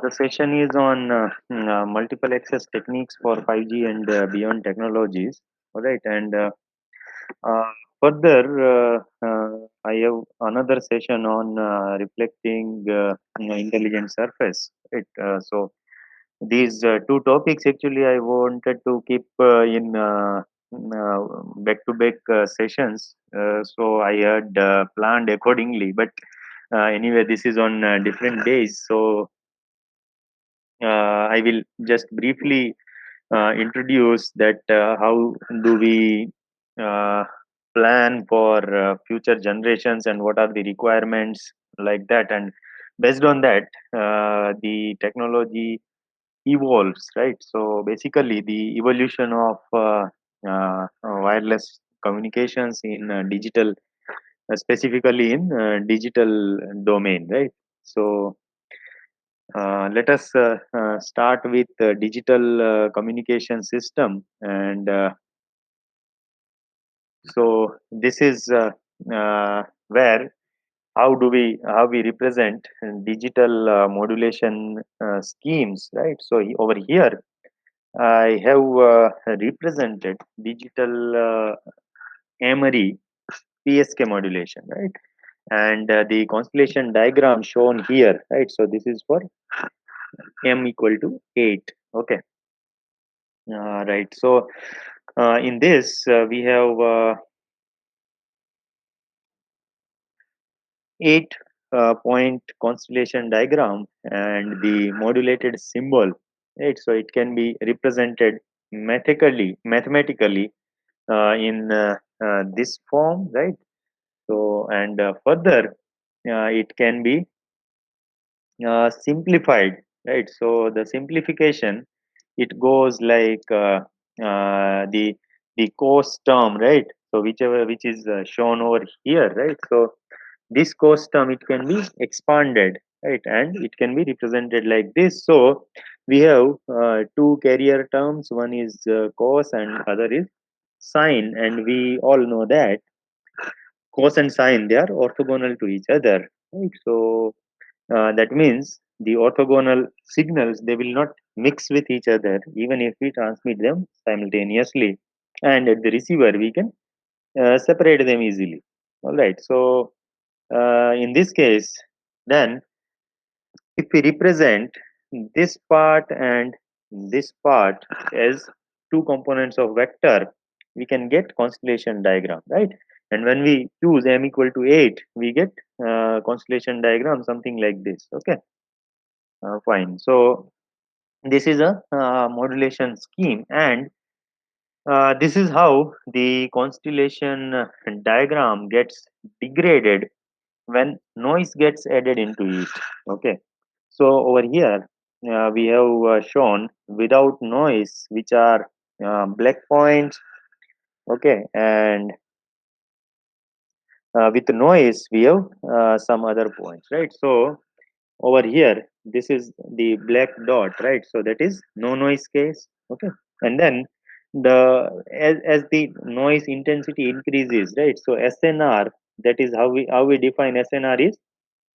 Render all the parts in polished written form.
the session is on multiple access techniques for 5G and beyond technologies. All right, and uh, further, I have another session on reflecting intelligent surface. Right, so these two topics actually I wanted to keep in back-to-back sessions. So I had planned accordingly, but anyway, this is on different days. So I will just briefly introduce that how do we uh, plan for future generations and what are the requirements like that, and based on that the technology evolves, right? So basically the evolution of wireless communications in digital, specifically in digital domain, right? So let us start with digital communication system, and so this is where how we represent digital modulation schemes, right? So over here I have represented digital Emery PSK modulation, right? And the constellation diagram shown here, right? So this is for m equal to 8. Okay, right. So in this we have 8 point constellation diagram and the modulated symbol, right? So it can be represented mathematically in this form, right? So and further it can be simplified, right? So the simplification, it goes like the cost term, right? So whichever which is shown over here, right? So this cost term, it can be expanded, right? And it can be represented like this. So we have two carrier terms, one is cos and other is sine, and we all know that cos and sine, they are orthogonal to each other, right? So that means the orthogonal signals, they will not mix with each other even if we transmit them simultaneously, and at the receiver we can separate them easily. All right. So in this case, then if we represent this part and this part as two components of vector, we can get constellation diagram, right? And when we choose m equal to 8, we get constellation diagram something like this. Okay, fine. So this is a modulation scheme, and this is how the constellation diagram gets degraded when noise gets added into it. Okay, so over here we have shown without noise, which are black points. Okay, and with noise we have some other points, right? So over here this is the black dot, right? So that is no noise case. Okay, and then as the noise intensity increases, right? So SNR, that is how we define SNR is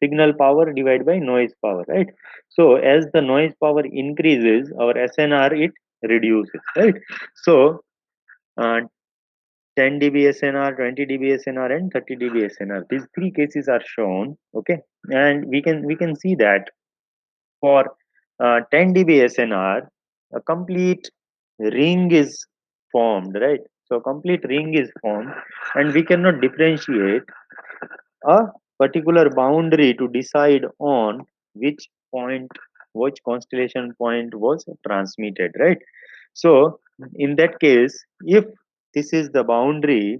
signal power divided by noise power, right? So as the noise power increases, our SNR, it reduces, right? So uh, 10 dB SNR, 20 dB SNR, and 30 dB SNR, these three cases are shown. Okay, and we can see that for 10 dB SNR, a complete ring is formed, right? So complete ring is formed, and we cannot differentiate a particular boundary to decide on which point, which constellation point was transmitted, right? So in that case, if this is the boundary,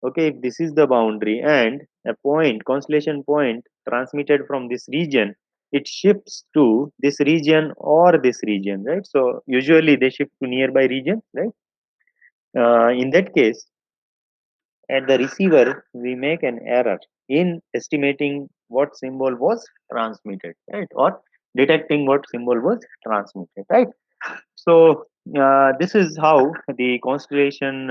okay, if this is the boundary and a point, constellation point transmitted from this region, it shifts to this region or this region, right? So usually they shift to nearby region, right? In that case, at the receiver, we make an error in estimating what symbol was transmitted, right? Or detecting what symbol was transmitted, right? So this is how the constellation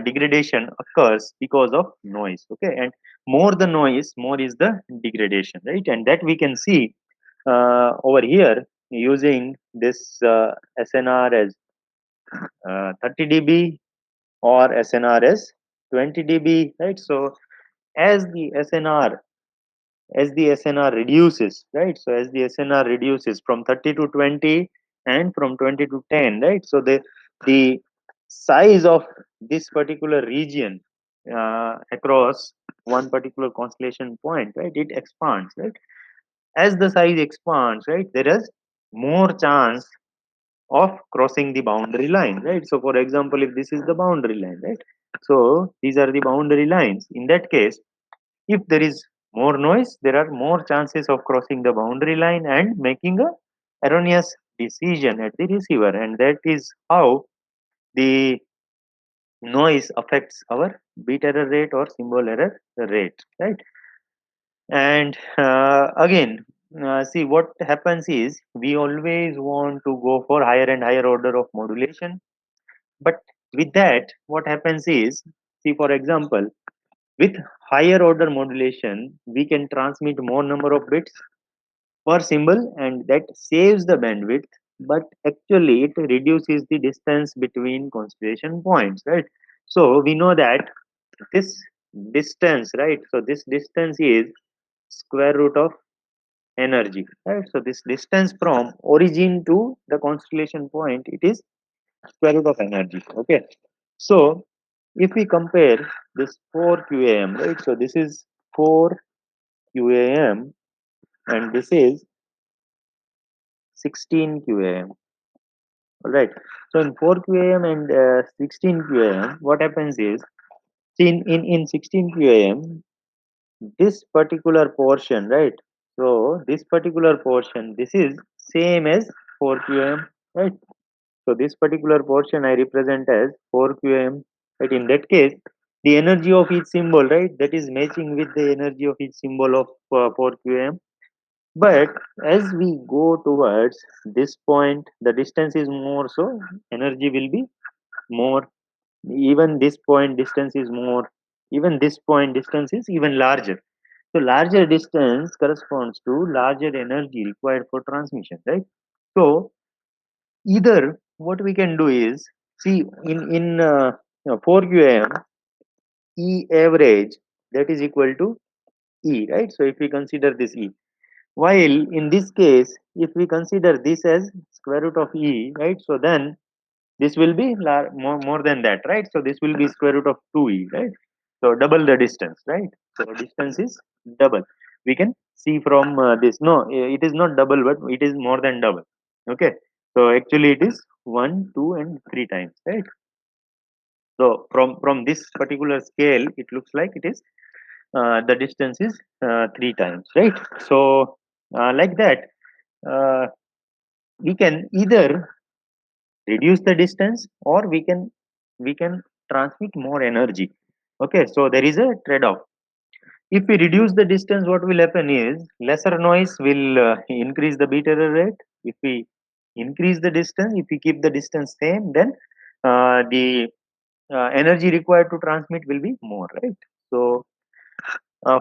degradation occurs because of noise. Okay, and more the noise, more is the degradation, right? And that we can see over here using this SNR as 30 dB or SNR as 20 dB, right? So as the SNR as the SNR reduces, right? So as the SNR reduces from 30 to 20 and from 20 to 10, right? So the size of this particular region across one particular constellation point, right? It expands, right? As the size expands, right? There is more chance of crossing the boundary line, right? So for example, if this is the boundary line, right? So these are the boundary lines. In that case, if there is more noise, there are more chances of crossing the boundary line and making a erroneous decision at the receiver, and that is how the noise affects our bit error rate or symbol error rate, right? And again, see what happens is we always want to go for higher and higher order of modulation, but with that, what happens is, see for example, with higher order modulation, we can transmit more number of bits per symbol and that saves the bandwidth, but actually it reduces the distance between constellation points, right? So we know that this distance, right? So this distance is square root of energy, right? So this distance from origin to the constellation point, it is square root of energy, okay? So if we compare this 4 QAM, right? So this is 4 QAM and this is 16 QAM. All right. So in 4 QAM and 16 QAM, what happens is, see in 16 QAM, this particular portion, right? So this particular portion, this is same as 4 QAM, right? So this particular portion I represent as 4 QAM, right? In that case, the energy of each symbol, right? That is matching with the energy of each symbol of 4 QAM. But as we go towards this point, the distance is more, so energy will be more. Even this point distance is more. Even this point distance is even larger. So larger distance corresponds to larger energy required for transmission, right? So either what we can do is, see in 4 QAM, E average, that is equal to E, right? So if we consider this E, while in this case, if we consider this as square root of E, right? So then this will be more than that, right? So this will be square root of 2E, right? So double the distance, right? So distance is double. We can see from this. No, it is not double, but it is more than double. Okay. So actually it is 1, 2, and 3 times, right? So from this particular scale, it looks like it is the distance is 3 times, right? So like that, uh, we can either reduce the distance or we can transmit more energy, okay? So there is a trade off. If we reduce the distance, what will happen is lesser noise will increase the bit error rate. If we increase the distance, if we keep the distance same, then the energy required to transmit will be more, right? So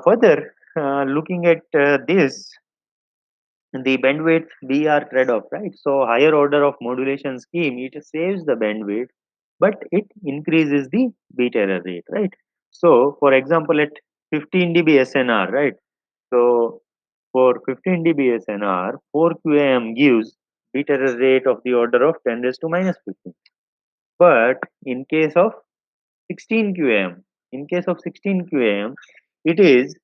further looking at this, the bandwidth BR trade-off, right? So higher order of modulation scheme, it saves the bandwidth, but it increases the bit error rate, right? So for example, at 15 dB SNR, right? So for 15 dB SNR, 4 QAM gives bit error rate of the order of 10 raised to minus 15. But in case of 16 QAM, in case of 16 QAM, it is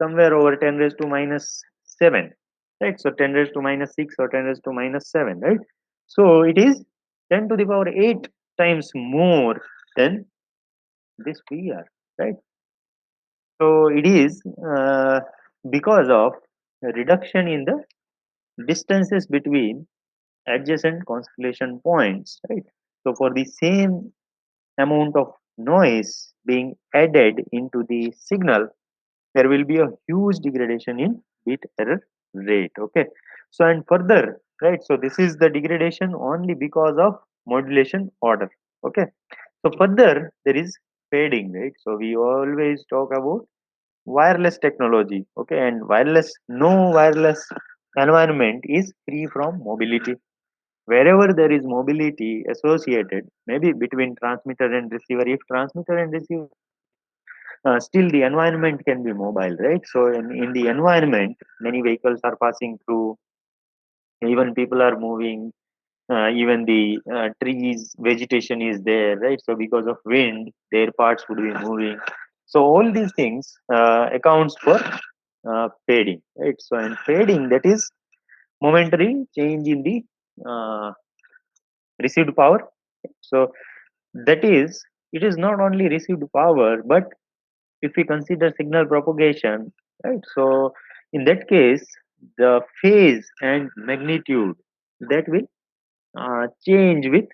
somewhere over 10 raised to minus 7, right? So 10 raised to minus 6 or 10 raised to minus 7, right? So it is 10 to the power 8 times more than this VR, right? So it is because of a reduction in the distances between adjacent constellation points, right? So for the same amount of noise being added into the signal, there will be a huge degradation in bit error rate, okay? So and further, right? So this is the degradation only because of modulation order, okay? So further there is fading, right? So we always talk about wireless technology, okay? And wireless, no wireless environment is free from mobility. Wherever there is mobility associated, maybe between transmitter and receiver, if transmitter and receiver, still the environment can be mobile, right? So in the environment, many vehicles are passing through, even people are moving, even the trees, vegetation is there, right? So because of wind, their parts would be moving. So all these things accounts for fading, right? So and fading, that is momentary change in the received power. So that is, it is not only received power, but if we consider signal propagation, right? So in that case, the phase and magnitude, that will change with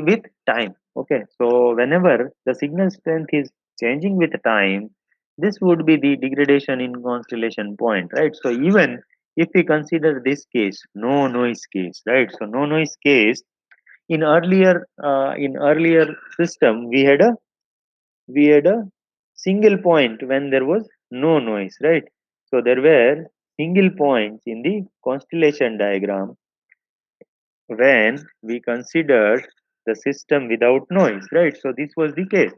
with time. Okay, so whenever the signal strength is changing with time, this would be the degradation in constellation point, right? So even if we consider this case, no noise case, right? So no noise case, in earlier system, we had a single point when there was no noise, right? So there were single points in the constellation diagram when we considered the system without noise, right? So this was the case.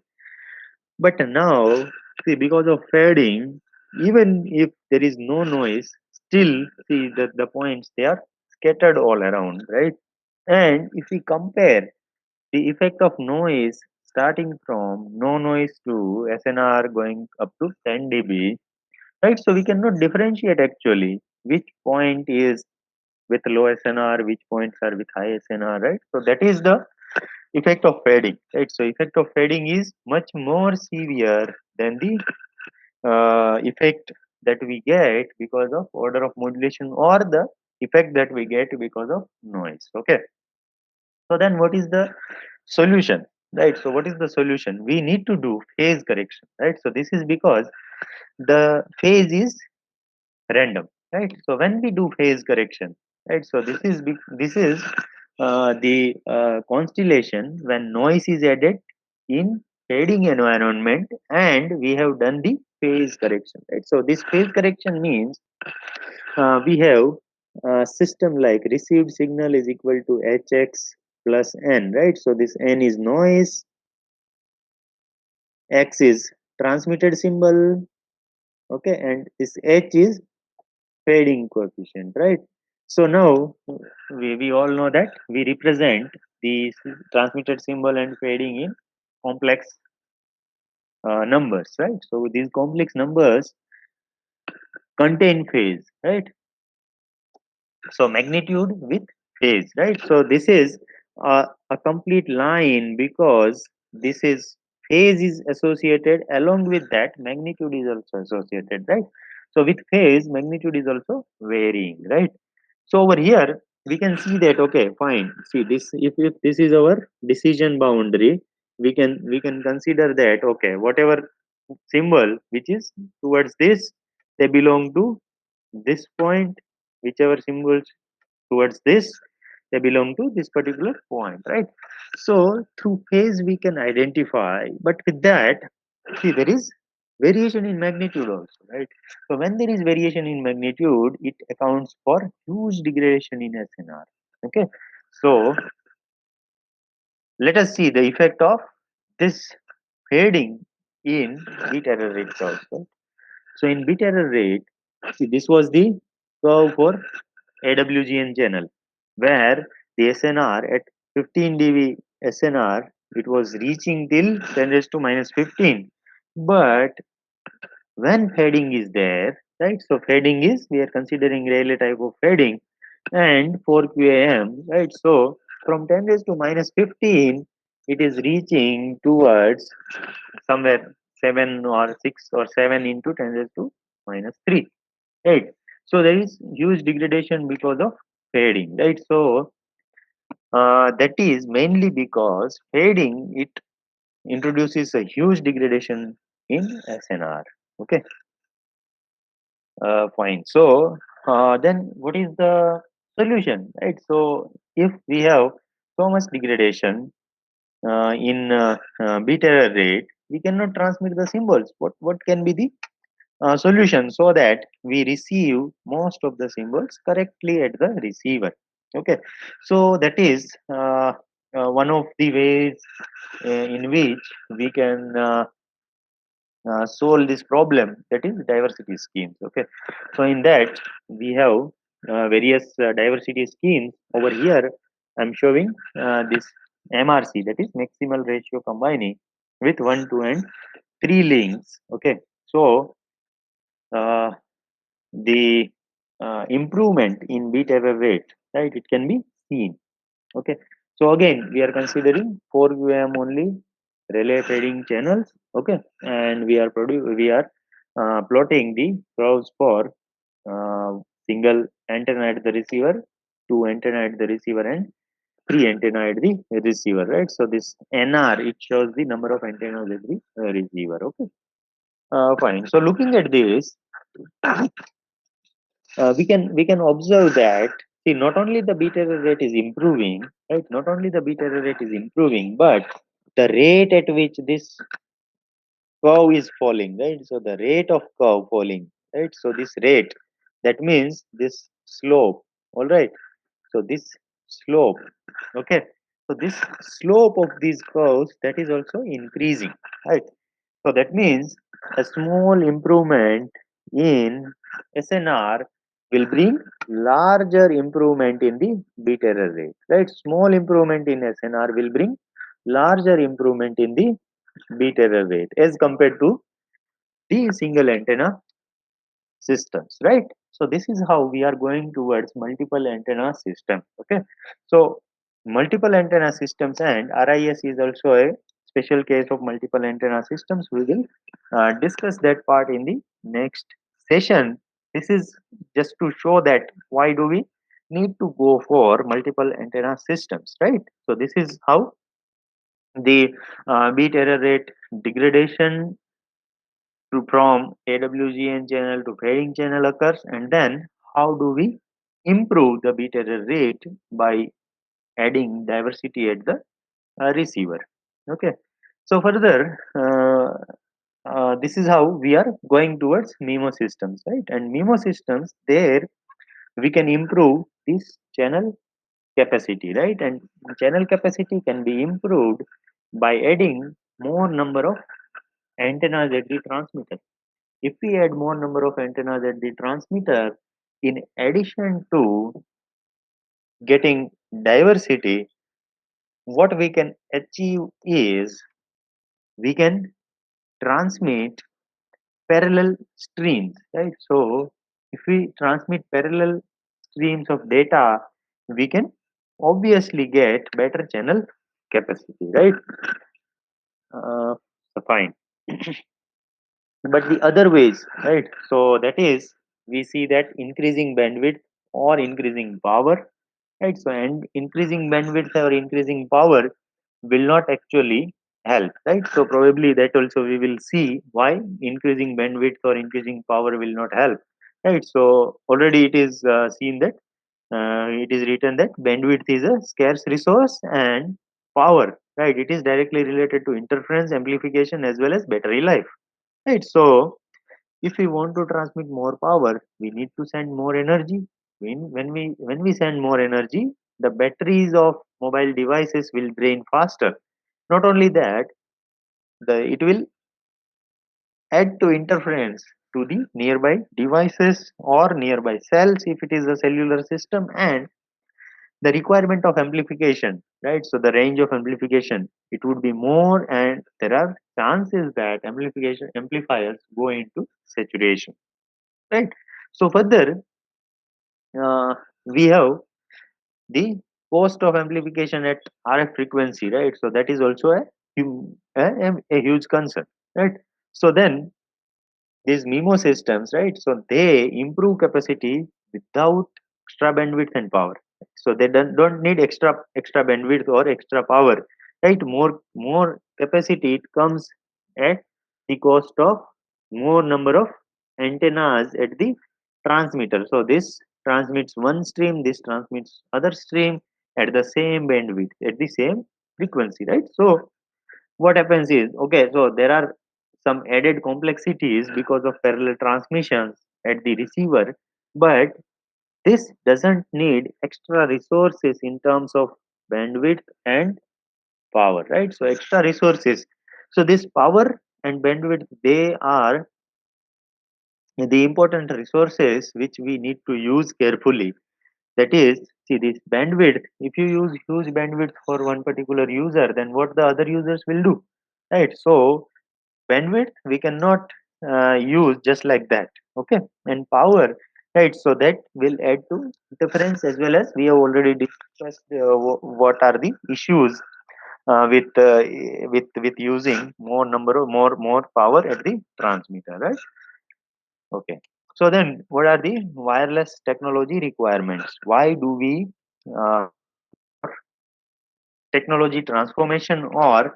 But now, see, because of fading, even if there is no noise, still see that the points, they are scattered all around, right? And if we compare the effect of noise starting from no noise to SNR going up to 10 dB, right? So we cannot differentiate actually which point is with low SNR, which points are with high SNR, right? So that is the effect of fading, right? So effect of fading is much more severe than the effect that we get because of order of modulation, or the effect that we get because of noise. Okay. So then what is the solution? Right. So what is the solution? We need to do phase correction, right? So this is because the phase is random, right? So when we do phase correction, right? So this is the constellation when noise is added in fading environment, and we have done the phase correction, right? So this phase correction means we have a system like received signal is equal to hx plus n, right? So this n is noise, x is transmitted symbol, okay, and this h is fading coefficient, right? So now we all know that we represent the transmitted symbol and fading in complex numbers, right? So these complex numbers contain phase, right? So magnitude with phase, right? So this is a complete line, because this is phase is associated, along with that magnitude is also associated, right? So with phase, magnitude is also varying, right? So over here we can see that, okay, fine, see this, if this is our decision boundary, we can consider that, okay, whatever symbol which is towards this, they belong to this point, whichever symbols towards this, they belong to this particular point, right? So through phase we can identify, but with that, see, there is variation in magnitude also, right? So when there is variation in magnitude, it accounts for huge degradation in SNR. Okay, so let us see the effect of this fading in bit error rates also. So in bit error rate, see, this was the curve for AWGN channel, where the SNR at 15 dB SNR, it was reaching till 10 raised to minus 15. But when fading is there, right? So fading is, we are considering Rayleigh type of fading, and 4 QAM, right? So from 10 raised to minus 15, it is reaching towards somewhere 7 or 6 or 7 into 10 raised to minus 3, right? So there is huge degradation because of fading, right? So that is mainly because fading, it introduces a huge degradation in SNR. Okay, fine. So then what is the solution, right? So if we have so much degradation in bit error rate, we cannot transmit the symbols. What can be the solution so that we receive most of the symbols correctly at the receiver. Okay, so that is one of the ways in which we can solve this problem, that is diversity schemes. Okay, so in that we have various diversity schemes. Over here I'm showing this MRC, that is maximal ratio combining with 1 2 and 3 links. Okay, so uh, the improvement in bit error rate, right, it can be seen. Okay, so again we are considering 4 UAM only relay trading channels. Okay, and we are plotting the curves for single antenna at the receiver, two antenna at the receiver, and three antenna at the receiver, right? So this NR, it shows the number of antennas at the receiver. Okay, fine. So looking at this, we can observe that, see, not only the bit error rate is improving, right? Not only the bit error rate is improving, but the rate at which this curve is falling, right? So the rate of curve falling, right? So this rate, that means this slope, all right? So this slope, okay, so this slope of these curves, that is also increasing, right? So that means a small improvement in SNR will bring larger improvement in the bit error rate, right? Small improvement in SNR will bring larger improvement in the bit error rate as compared to the single antenna systems, right? So this is how we are going towards multiple antenna system. Okay, so multiple antenna systems, and RIS is also a special case of multiple antenna systems. We will discuss that part in the next session. This is just to show that why do we need to go for multiple antenna systems, right? So this is how the bit error rate degradation to from AWGN channel to fading channel occurs, and then how do we improve the bit error rate by adding diversity at the receiver. Okay, so further this is how we are going towards MIMO systems, right? And MIMO systems, there we can improve this channel capacity, right? And channel capacity can be improved by adding more number of antennas at the transmitter. If we add more number of antennas at the transmitter, in addition to getting diversity, what we can achieve is we can transmit parallel streams, right? So if we transmit parallel streams of data, we can obviously get better channel capacity, right? So fine. But the other ways, right? So that is, we see that increasing bandwidth or increasing power, right? So and increasing bandwidth or increasing power will not actually help, right? So probably that also we will see why increasing bandwidth or increasing power will not help, right? So already it is seen that it is written that bandwidth is a scarce resource, and power, right, it is directly related to interference amplification as well as battery life, right? So if we want to transmit more power, we need to send more energy. When we send more energy, the batteries of mobile devices will drain faster. Not only that, it will add to interference to the nearby devices or nearby cells if it is a cellular system, and the requirement of amplification, right? So the range of amplification, it would be more, and there are chances that amplification amplifiers go into saturation, right? So further, we have the cost of amplification at RF frequency, right? So that is also a huge concern, right? So then these MIMO systems, right? So they improve capacity without extra bandwidth and power. So they don't need extra bandwidth or extra power, right? More capacity, it comes at the cost of more number of antennas at the transmitter. So this transmits one stream, this transmits other stream at the same bandwidth, at the same frequency, right? So what happens is, okay, so there are some added complexities because of parallel transmissions at the receiver, but this doesn't need extra resources in terms of bandwidth and power, right? So extra resources. So this power and bandwidth, they are the important resources which we need to use carefully. That is, see this bandwidth, if you use huge bandwidth for one particular user, then what the other users will do, right? So bandwidth we cannot use just like that, okay? And power, right? So that will add to difference, as well as we have already discussed what are the issues with using more number of more power at the transmitter, right? Okay. So then, what are the wireless technology requirements? Why do we uh, technology transformation or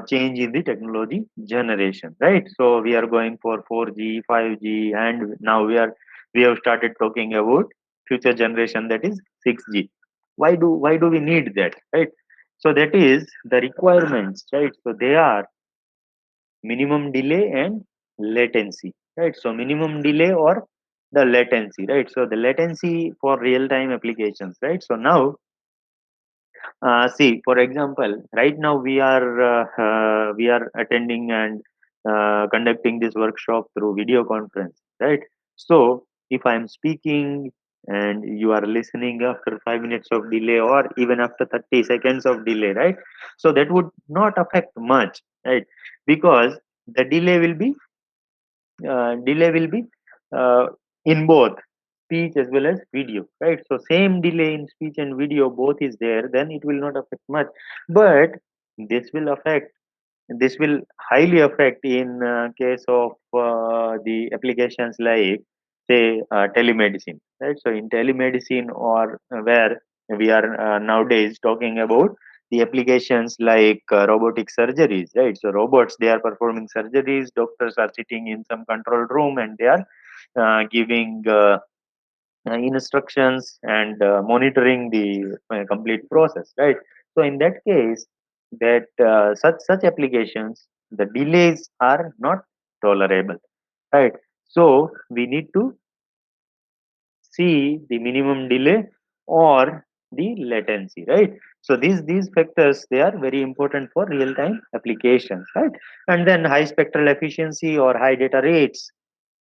change in the technology generation, right? So we are going for 4G, 5G, and now we have started talking about future generation, that is 6G. Why do we need that, right? So that is the requirements, right? So they are minimum delay and latency, right? So minimum delay or the latency, right? So the latency for real time applications, right? So now see, for example, right now we are attending and conducting this workshop through video conference, right? So if I'm speaking and you are listening after 5 minutes of delay or even after 30 seconds of delay, right? So that would not affect much, right? Because the delay will be uh, in both speech as well as video, right? So same delay in speech and video both is there, then it will not affect much. But this will affect, this will highly affect in case of the applications like say telemedicine, right? So in telemedicine or where we are nowadays talking about the applications like robotic surgeries, right? So robots, they are performing surgeries, doctors are sitting in some control room and they are giving instructions and monitoring the complete process, right? So in that case, that such applications, the delays are not tolerable, right? So we need to see the minimum delay or the latency, right? So these factors, they are very important for real time applications, right? And then high spectral efficiency or high data rates,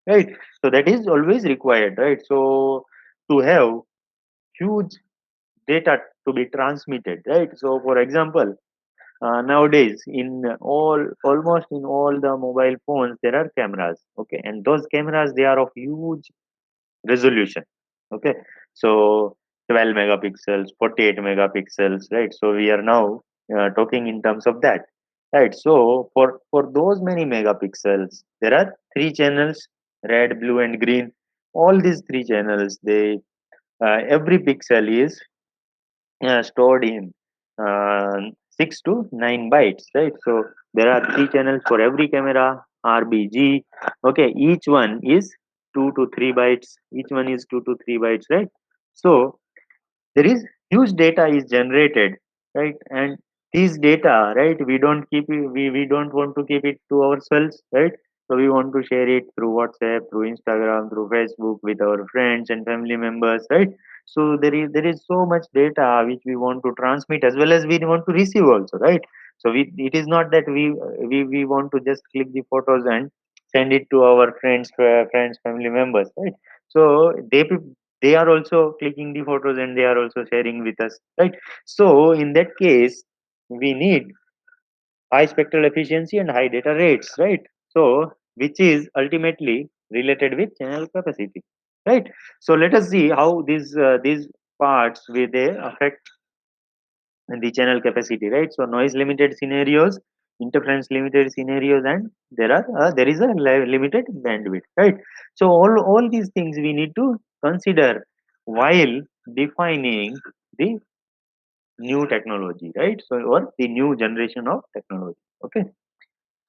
right? So that is always required, right? So to have huge data to be transmitted, right? So for example, nowadays in all almost in all the mobile phones there are cameras, okay? And those cameras, they are of huge resolution, okay? So 12 megapixels, 48 megapixels, right? So we are now talking in terms of that, right? So for those many megapixels there are three channels: red, blue and green. All these three channels, they every pixel is stored in 6 to 9 bytes, right? So there are three channels for every camera, RBG. Okay, each one is 2 to 3 bytes. Each one is 2 to 3 bytes, right? So there is huge data is generated, right? And these data, right, we don't keep it, we don't want to keep it to ourselves, right? So we want to share it through WhatsApp, through Instagram, through Facebook with our friends and family members, right? So there is so much data which we want to transmit as well as we want to receive also, right? So it is not that we want to just click the photos and send it to our friends, family members, right? So they are also clicking the photos and they are also sharing with us, right? So in that case we need high spectral efficiency and high data rates, right? So which is ultimately related with channel capacity, right? So let us see how these parts will they affect the channel capacity, right? So noise limited scenarios, interference limited scenarios, and there is a limited bandwidth, right? So all these things we need to consider while defining the new technology, right? So or the new generation of technology. Okay,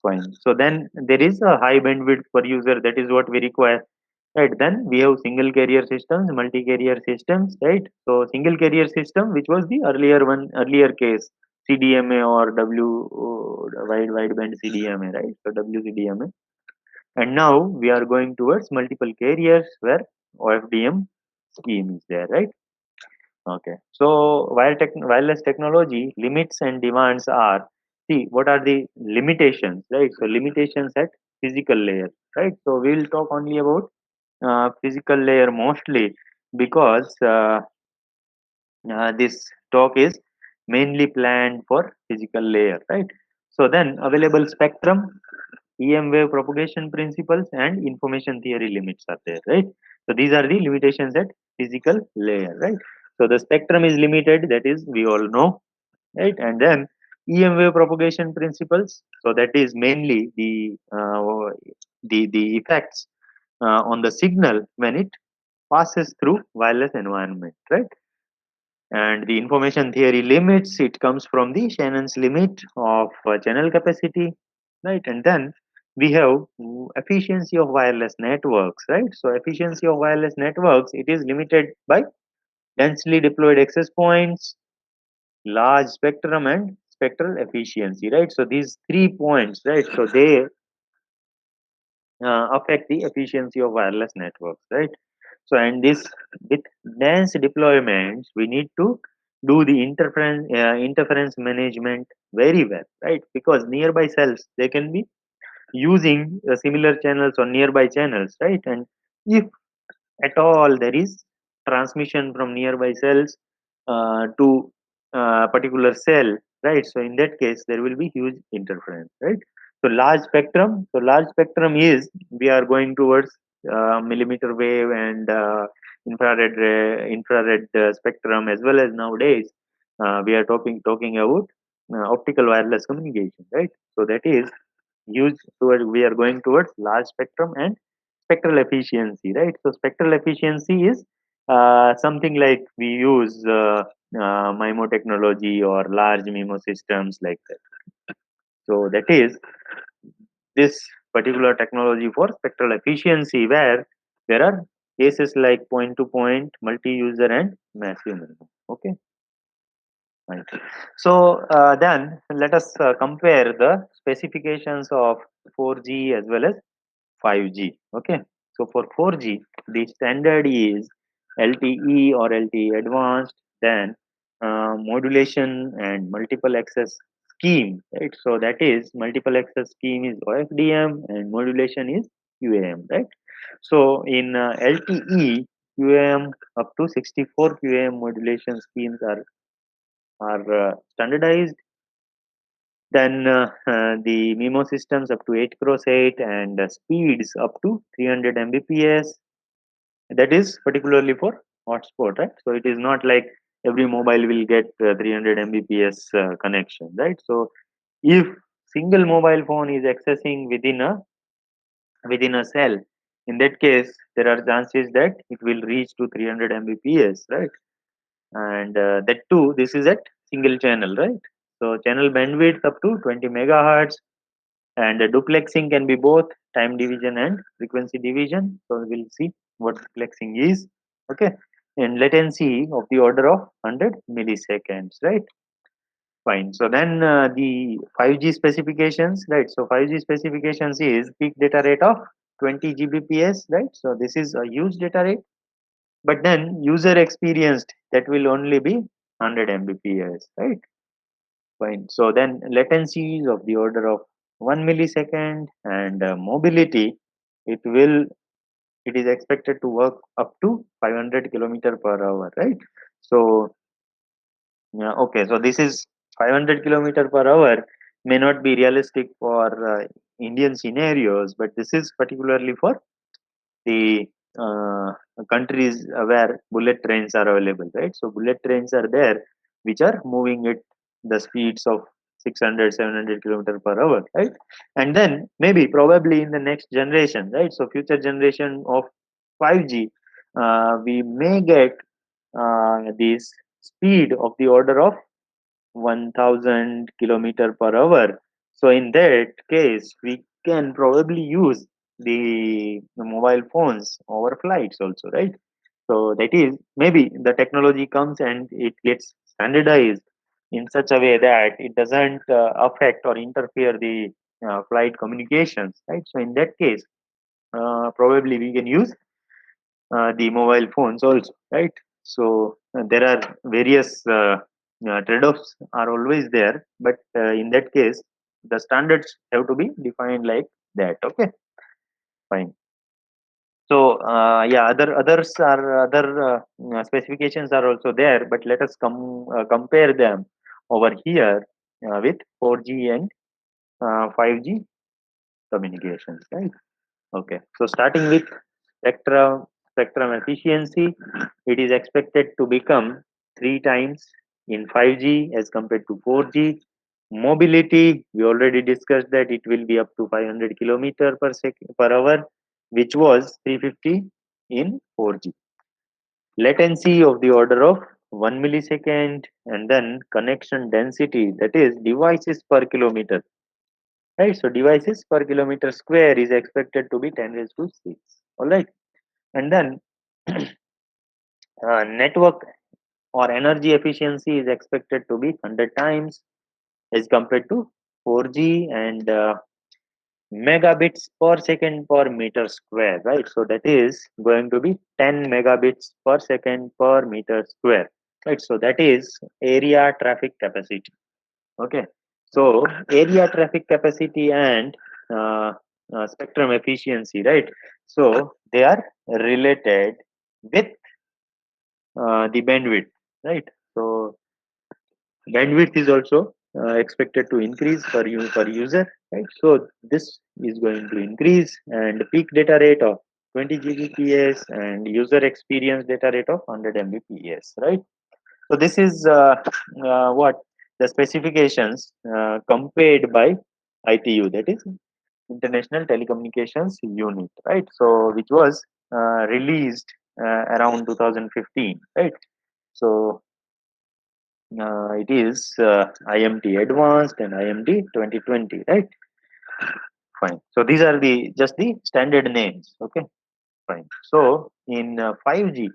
fine. So then there is a high bandwidth per user, that is what we require, right? Then we have single carrier systems, multi carrier systems, right? So single carrier system, which was the earlier case, CDMA or wideband CDMA, right? So WCDMA. And now we are going towards multiple carriers where OFDM scheme is there, right? Okay. So wireless technology limits and demands are, see, what are the limitations, right? So limitations at physical layer, right? So we will talk only about physical layer mostly because this talk is mainly planned for physical layer, right? So then available spectrum, EM wave propagation principles and information theory limits are there, right? So these are the limitations at physical layer, right? So the spectrum is limited, that is we all know, right? And then EM wave propagation principles, so that is mainly the effects on the signal when it passes through wireless environment, right? And the information theory limits, it comes from the Shannon's limit of channel capacity, right? And then we have efficiency of wireless networks, right? So efficiency of wireless networks, it is limited by densely deployed access points, large spectrum and spectral efficiency, right? So these 3 points, right? So they affect the efficiency of wireless networks, right? So, and this with dense deployments, we need to do the interference management very well, right? Because nearby cells, they can be using similar channels or nearby channels, right? And if at all there is transmission from nearby cells to particular cell, right? So in that case there will be huge interference, right? So large spectrum is, we are going towards millimeter wave and infrared spectrum, as well as nowadays we are talking about optical wireless communication, right? So that is huge toward, we are going towards large spectrum and spectral efficiency, right? So spectral efficiency is something like we use MIMO technology or large MIMO systems like that. So that is this particular technology for spectral efficiency, where there are cases like point to point, multi-user and massive MIMO. Okay, right. So then let us compare the specifications of 4G as well as 5G. Okay, so for 4G, the standard is LTE or LTE advanced, then modulation and multiple access scheme, right? So that is multiple access scheme is OFDM and modulation is QAM, right? So in LTE, QAM up to 64 QAM modulation schemes are standardized. Then the MIMO systems up to 8 cross 8 and speeds up to 300 Mbps. That is particularly for hotspot, right? So it is not like every mobile will get 300 Mbps connection, right? So if single mobile phone is accessing within a cell, in that case there are chances that it will reach to 300 Mbps, right? And that too, this is at single channel, right? So channel bandwidth up to 20 megahertz, and duplexing can be both time division and frequency division. So we'll see what duplexing is. Okay, and latency of the order of 100 milliseconds, right? Fine. So then the 5G specifications, right? So 5G specifications is peak data rate of 20 Gbps, right? So this is a huge data rate, but then user experienced, that will only be 100 Mbps, right? Fine. So then latencies of the order of 1 millisecond, and mobility, it will it is expected to work up to 500 kilometer per hour, right? So yeah, okay. So this is 500 kilometer per hour may not be realistic for Indian scenarios, but this is particularly for the uh, countries where bullet trains are available, right? So bullet trains are there which are moving at the speeds of 600, 700 kilometer per hour, right? And then maybe probably in the next generation, right? So future generation of 5G, we may get this speed of the order of 1000 kilometer per hour. So in that case, we can probably use the mobile phones over flights also, right? So that is maybe the technology comes and it gets standardized. in such a way that it doesn't affect or interfere the flight communications, right? So in that case, probably we can use the mobile phones also, right? So there are various trade-offs are always there, but in that case, the standards have to be defined like that. Okay, fine. So yeah, others are other specifications are also there, but let us compare them over here with 4G and 5G communications, right? Okay, so starting with spectrum efficiency, it is expected to become three times in 5G as compared to 4G. Mobility, we already discussed that it will be up to 500 kilometer per hour, which was 350 in 4G. Latency of the order of 1 millisecond, and then connection density, that is devices per kilometer, right? So devices per kilometer square is expected to be 10 raised to 6. All right. And then network or energy efficiency is expected to be 100 times as compared to 4G, and megabits per second per meter square, right? So that is going to be 10 megabits per second per meter square, right? So that is area traffic capacity. Okay. So area traffic capacity and uh, spectrum efficiency, right? So they are related with the bandwidth, right? So bandwidth is also expected to increase per user, right? So this is going to increase, and peak data rate of 20 Gbps and user experience data rate of 100 Mbps, right? So this is what the specifications compared by ITU, that is International Telecommunications Unit, right? So which was released around 2015, right? So it is IMT Advanced and IMT 2020, right? Fine. So these are the just the standard names. Okay, fine. So in 5G,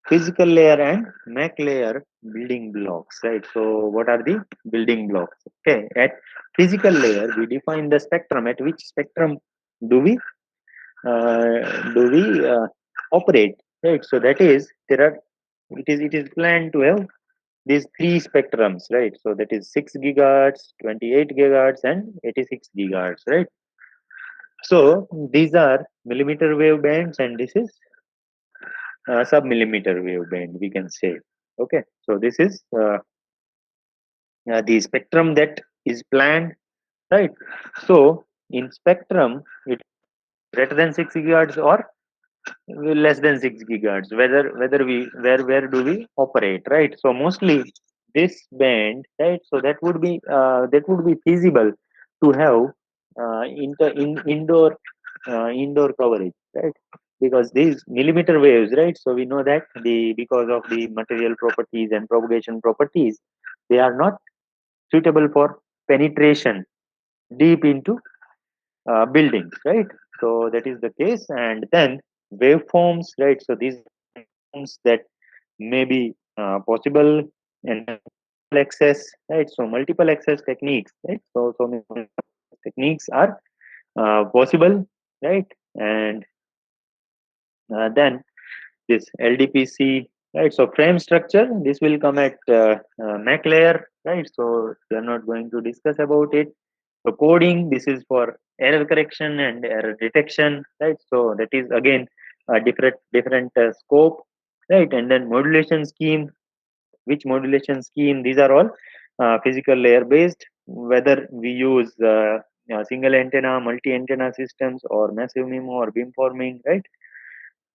physical layer and MAC layer building blocks, right? So what are the building blocks? Okay, at physical layer, we define the spectrum. At which spectrum do we operate, right? So that is there are it is planned to have these three spectrums, right? So that is 6 gigahertz, 28 gigahertz, and 86 gigahertz, right? So these are millimeter wave bands, and this is sub millimeter wave band, we can say. Okay, so this is the spectrum that is planned, right? So in spectrum, it greater than 6 gigahertz or less than 6 gigahertz, whether we where do we operate, right? So mostly this band, right? So that would be feasible to have indoor coverage, right? Because these millimeter waves, right? So we know that the because of the material properties and propagation properties, they are not suitable for penetration deep into buildings, right? So that is the case, and then waveforms, right? So these waveforms that may be possible, and multiple access, right? So multiple access techniques, right? So many techniques are possible, right? And then this LDPC, right? So frame structure, this will come at MAC layer, right? So we are not going to discuss about it. So coding, this is for error correction and error detection, right? So that is again a different scope, right? And then modulation scheme, which modulation scheme? These are all physical layer based. Whether we use single antenna, multi antenna systems, or massive MIMO or beamforming, right?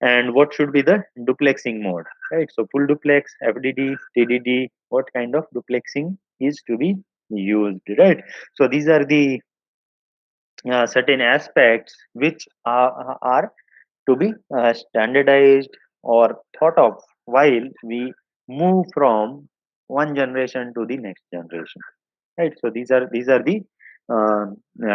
And what should be the duplexing mode, right? So full duplex, FDD, TDD, what kind of duplexing is to be used, right? So these are the certain aspects which are to be standardized or thought of while we move from one generation to the next generation, right? So these are the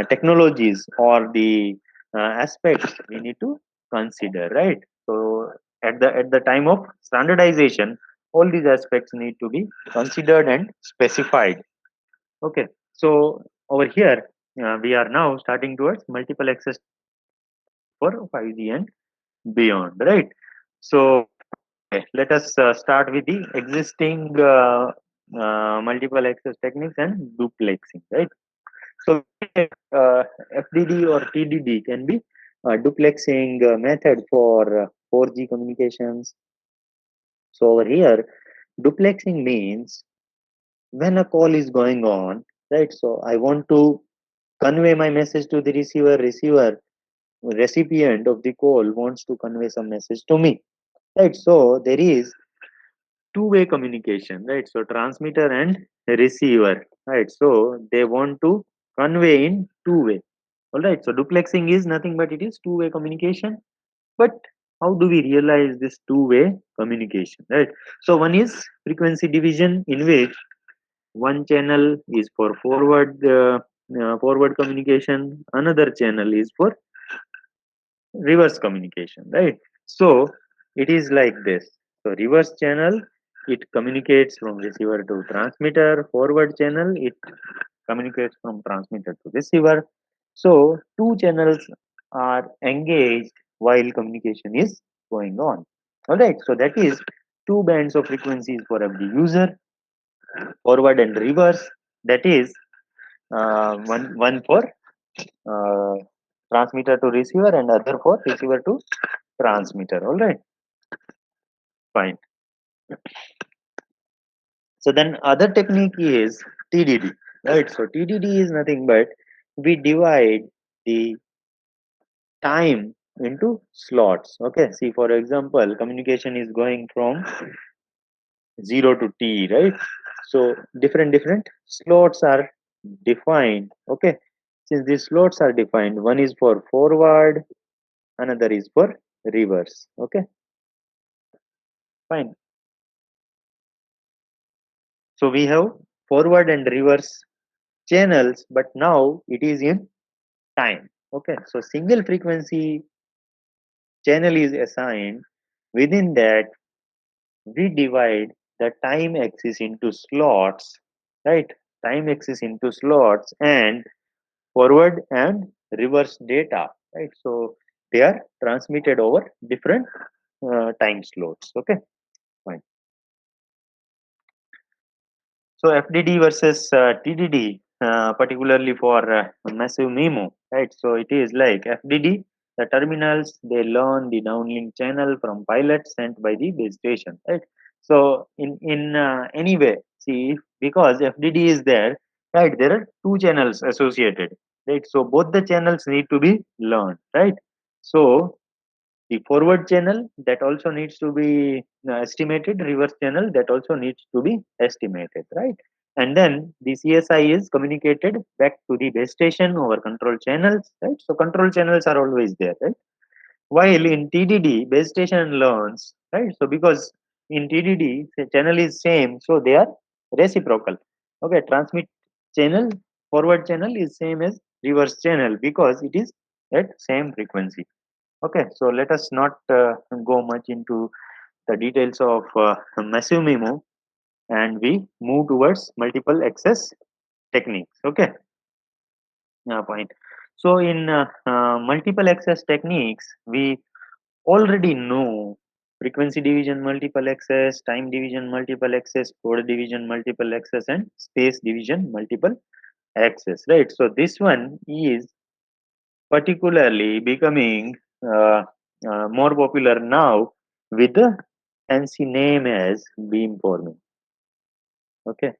technologies or the aspects we need to consider, right? So at the time of standardization, All these aspects need to be considered and specified. Okay, so over here we are now starting towards multiple access for 5G and beyond, right? So let us start with the existing multiple access techniques and duplexing, right? So FDD or TDD can be a duplexing method for 4G communications. So over here, duplexing means when a call is going on, right? So I want to convey my message to the receiver, recipient of the call wants to convey some message to me, right? So there is two-way communication, right? So transmitter and receiver, right? So they want to convey in two-way. All right. So duplexing is nothing but it is two-way communication. But how do we realize this two-way communication, right? So one is frequency division, in which one channel is for forward communication, another channel is for reverse communication, right? So it is like this. So reverse channel, it communicates from receiver to transmitter. Forward channel, it communicates from transmitter to receiver. So two channels are engaged while communication is going on. All right, so that is two bands of frequencies for every user, forward and reverse. That is one for uh, transmitter to receiver and other for receiver to transmitter. All right, fine. So then other technique is TDD, right? So TDD is nothing but we divide the time into slots. Okay, see, for example, communication is going from 0 to T, right? So different slots are defined. Okay, since these slots are defined, one is for forward, another is for reverse. Okay, fine. So we have forward and reverse channels, but now it is in time. Okay, so single frequency channel is assigned. Within that, we divide the time axis into slots, right? Time axis into slots and forward and reverse data, right? So they are transmitted over different time slots. Okay, fine. So FDD versus TDD, particularly for massive MIMO, right? So it is like FDD, the terminals, they learn the downlink channel from pilot sent by the base station, right? So in any way, see, because FDD is there, right? There are two channels associated, right? So both the channels need to be learned, right? So the forward channel that also needs to be estimated, reverse channel that also needs to be estimated, right? And then the CSI is communicated back to the base station over control channels, right? So control channels are always there, right? While in TDD, base station learns, right? So because in TDD, the channel is same, so they are reciprocal. Okay, transmit channel, forward channel is same as reverse channel because it is at same frequency. Okay, so let us not go much into the details of massive MIMO, and we move towards multiple access techniques. Okay, point. So in multiple access techniques, we already know frequency division multiple access, time division multiple access, code division multiple access, and space division multiple access. Right. So this one is particularly becoming more popular now with the fancy name as beamforming. Okay,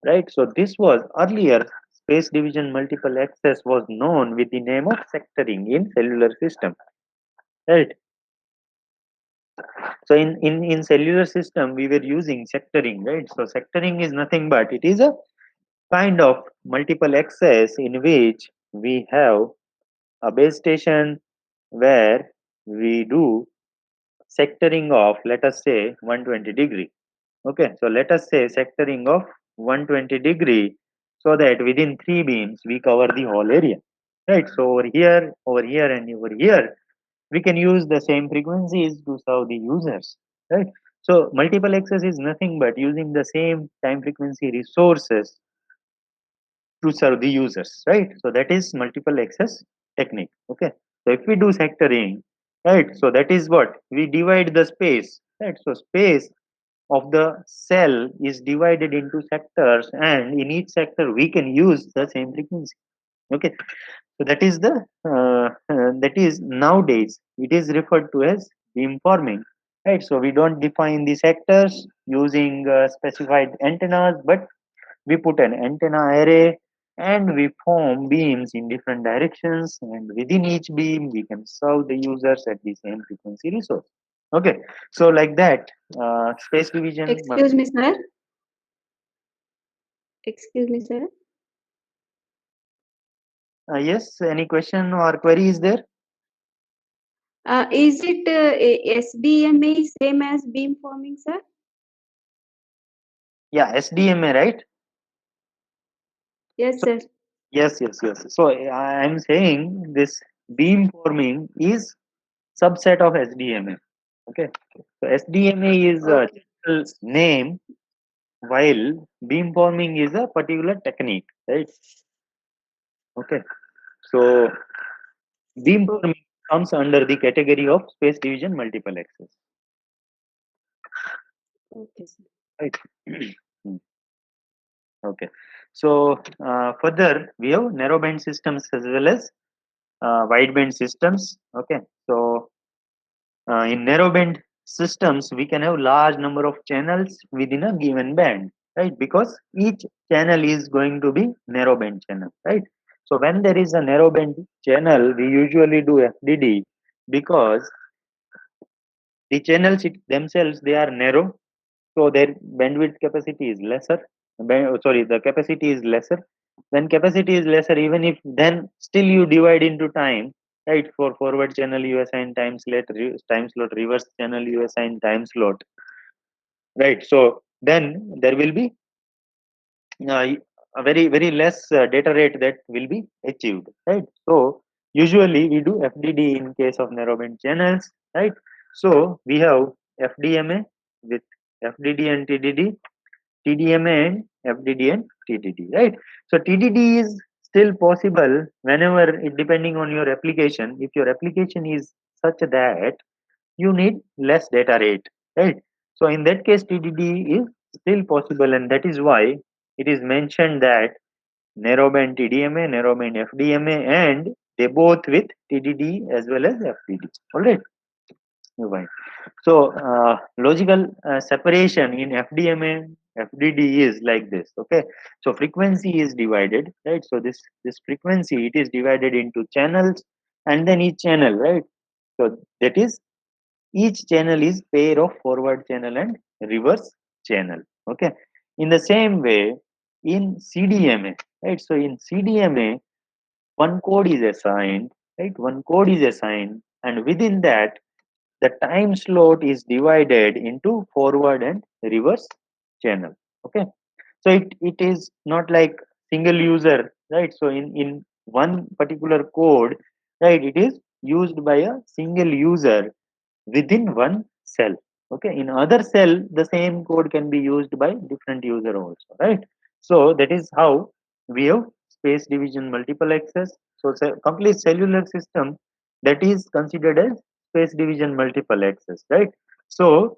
right? So this was earlier space division multiple access was known with the name of sectoring in cellular system, right? So in cellular system we were using sectoring, right? So sectoring is nothing but it is a kind of multiple access in which we have a base station where we do sectoring of, let us say, 120 degree. Okay, so let us say sectoring of 120 degree, so that within three beams we cover the whole area, right? So over here and over here we can use the same frequencies to serve the users. right? So multiple access is nothing but using the same time frequency resources to serve the users, right? So that is multiple access technique. Okay. So if we do sectoring, right? So that is what we divide the space, right? So space of the cell is divided into sectors, and in each sector we can use the same frequency. Okay. So that is the that is nowadays it is referred to as beamforming, right? So we don't define the sectors using specified antennas, but we put an antenna array and we form beams in different directions, and within each beam we can serve the users at the same frequency resource. Okay, so like that, space division. Excuse me, sir. Excuse me, sir. Yes, any question or query is there? Is it SDMA same as beamforming, sir? Yeah, SDMA, right? Yes, So sir. yes. So I'm saying this beamforming is subset of SDMA. Okay, so SDMA is a Okay. general name, while beamforming is a particular technique, right? Okay, so Okay. beamforming comes under the category of space division multiple access, Okay, sir. right? Hmm. Okay, so further we have narrowband systems as well as wideband systems. Okay, so in narrowband systems, we can have large number of channels within a given band, right? Because each channel is going to be narrowband channel, right? So when there is a narrowband channel, we usually do FDD because the channels themselves they are narrow, so their bandwidth capacity is lesser. Sorry, the capacity is lesser. When capacity is lesser, even if then still you divide into time, right? For forward channel you assign time slot, reverse channel you assign time slot, right? So then there will be uh, a very less data rate that will be achieved, right? So usually we do FDD in case of narrowband channels, right? So we have FDMA with FDD and TDD, TDMA and FDD and TDD, right? So TDD is still possible whenever it depending on your application. If your application is such that you need less data rate, right? So in that case TDD is still possible, and that is why it is mentioned that narrowband TDMA, narrowband FDMA, and they both with TDD as well as FDD. All right, fine. So logical separation in FDMA FDD is like this. Okay, so frequency is divided, right? So this frequency it is divided into channels, and then each channel, right? So that is each channel is pair of forward channel and reverse channel. Okay, in the same way in CDMA, right? So in CDMA one code is assigned, right? One code is assigned, and within that the time slot is divided into forward and reverse channel. Okay, so it is not like single user, right? So in one particular code, right, it is used by a single user within one cell. Okay, in other cell the same code can be used by different user also, right? So that is how we have space division multiple access. So complete cellular system that is considered as space division multiple access, right? So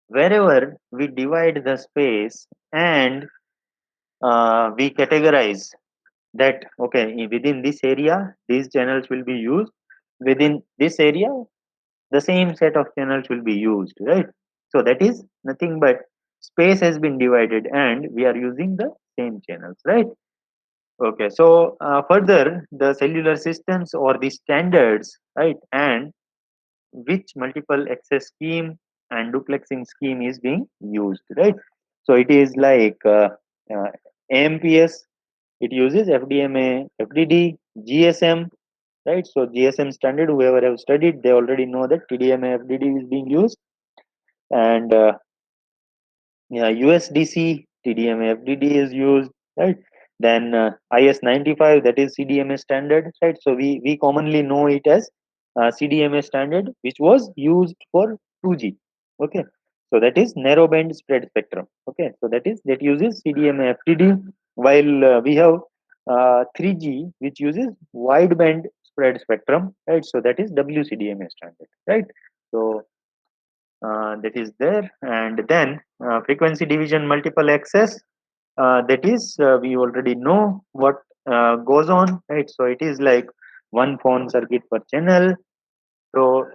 wherever we divide the space and we categorize that, okay, within this area these channels will be used, within this area the same set of channels will be used, right? So that is nothing but space has been divided and we are using the same channels, right? Okay, so further the cellular systems or the standards, right, and which multiple access scheme and duplexing scheme is being used, right? So it is like uh, AMPS, it uses FDMA, FDD, GSM, right? So GSM standard, whoever have studied, they already know that TDMA, FDD is being used, and yeah, USDC, TDMA, FDD is used, right? Then IS-95, that is CDMA standard, right? So we commonly know it as CDMA standard, which was used for 2G. Okay, so that is narrow band spread spectrum. Okay, so that uses CDMA FDD, while we have 3G, which uses wide band spread spectrum, right? So that is WCDMA standard, right? So that is there, and then frequency division multiple access, that is we already know what goes on, right? So it is like one phone circuit per channel. So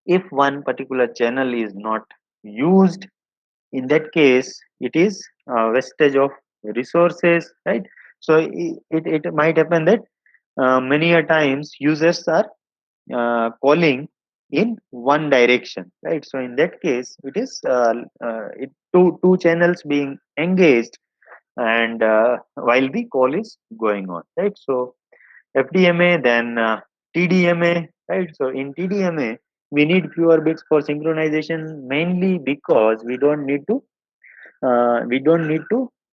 if one particular channel is not used, in that case it is wastage of resources, right? So it might happen that many a times users are calling in one direction, right? So in that case it is two channels being engaged, and while the call is going on, right? So FDMA, then TDMA, right? So in TDMA, we need fewer bits for synchronization, mainly because we don't need to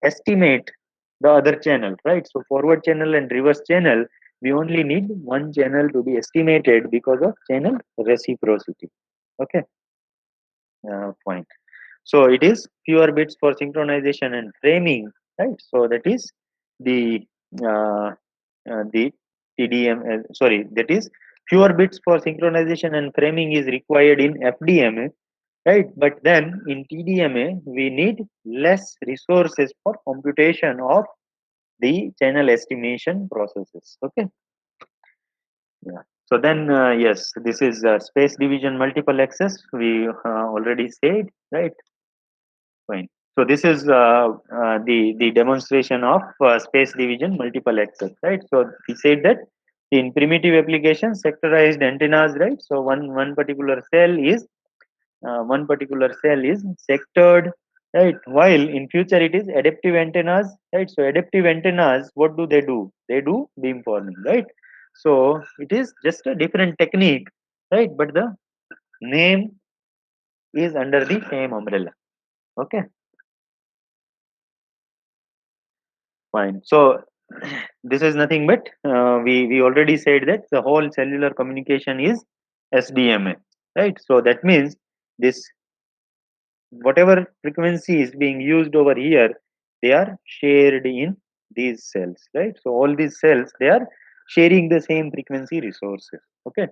estimate the other channel, right? So forward channel and reverse channel, we only need one channel to be estimated because of channel reciprocity. Okay, fine. So it is fewer bits for synchronization and framing, right? So that is the uh, the TDM. Sorry, that is fewer bits for synchronization and framing is required in FDMA, right? But then in TDMA we need less resources for computation of the channel estimation processes. Okay, yeah. So then yes, this is space division multiple access. We already said, right? Fine. So this is the demonstration of space division multiple access, right? So we said that in primitive applications, sectorized antennas, right? So one particular cell is sectored, right? While in future it is adaptive antennas, right? So adaptive antennas, what do? They do beamforming, right? So it is just a different technique, right? But the name is under the same umbrella. Okay, fine. So this is nothing but we already said that the whole cellular communication is SDMA, right? So that means this whatever frequency is being used over here, they are shared in these cells, right? So all these cells, they are sharing the same frequency resources. Okay,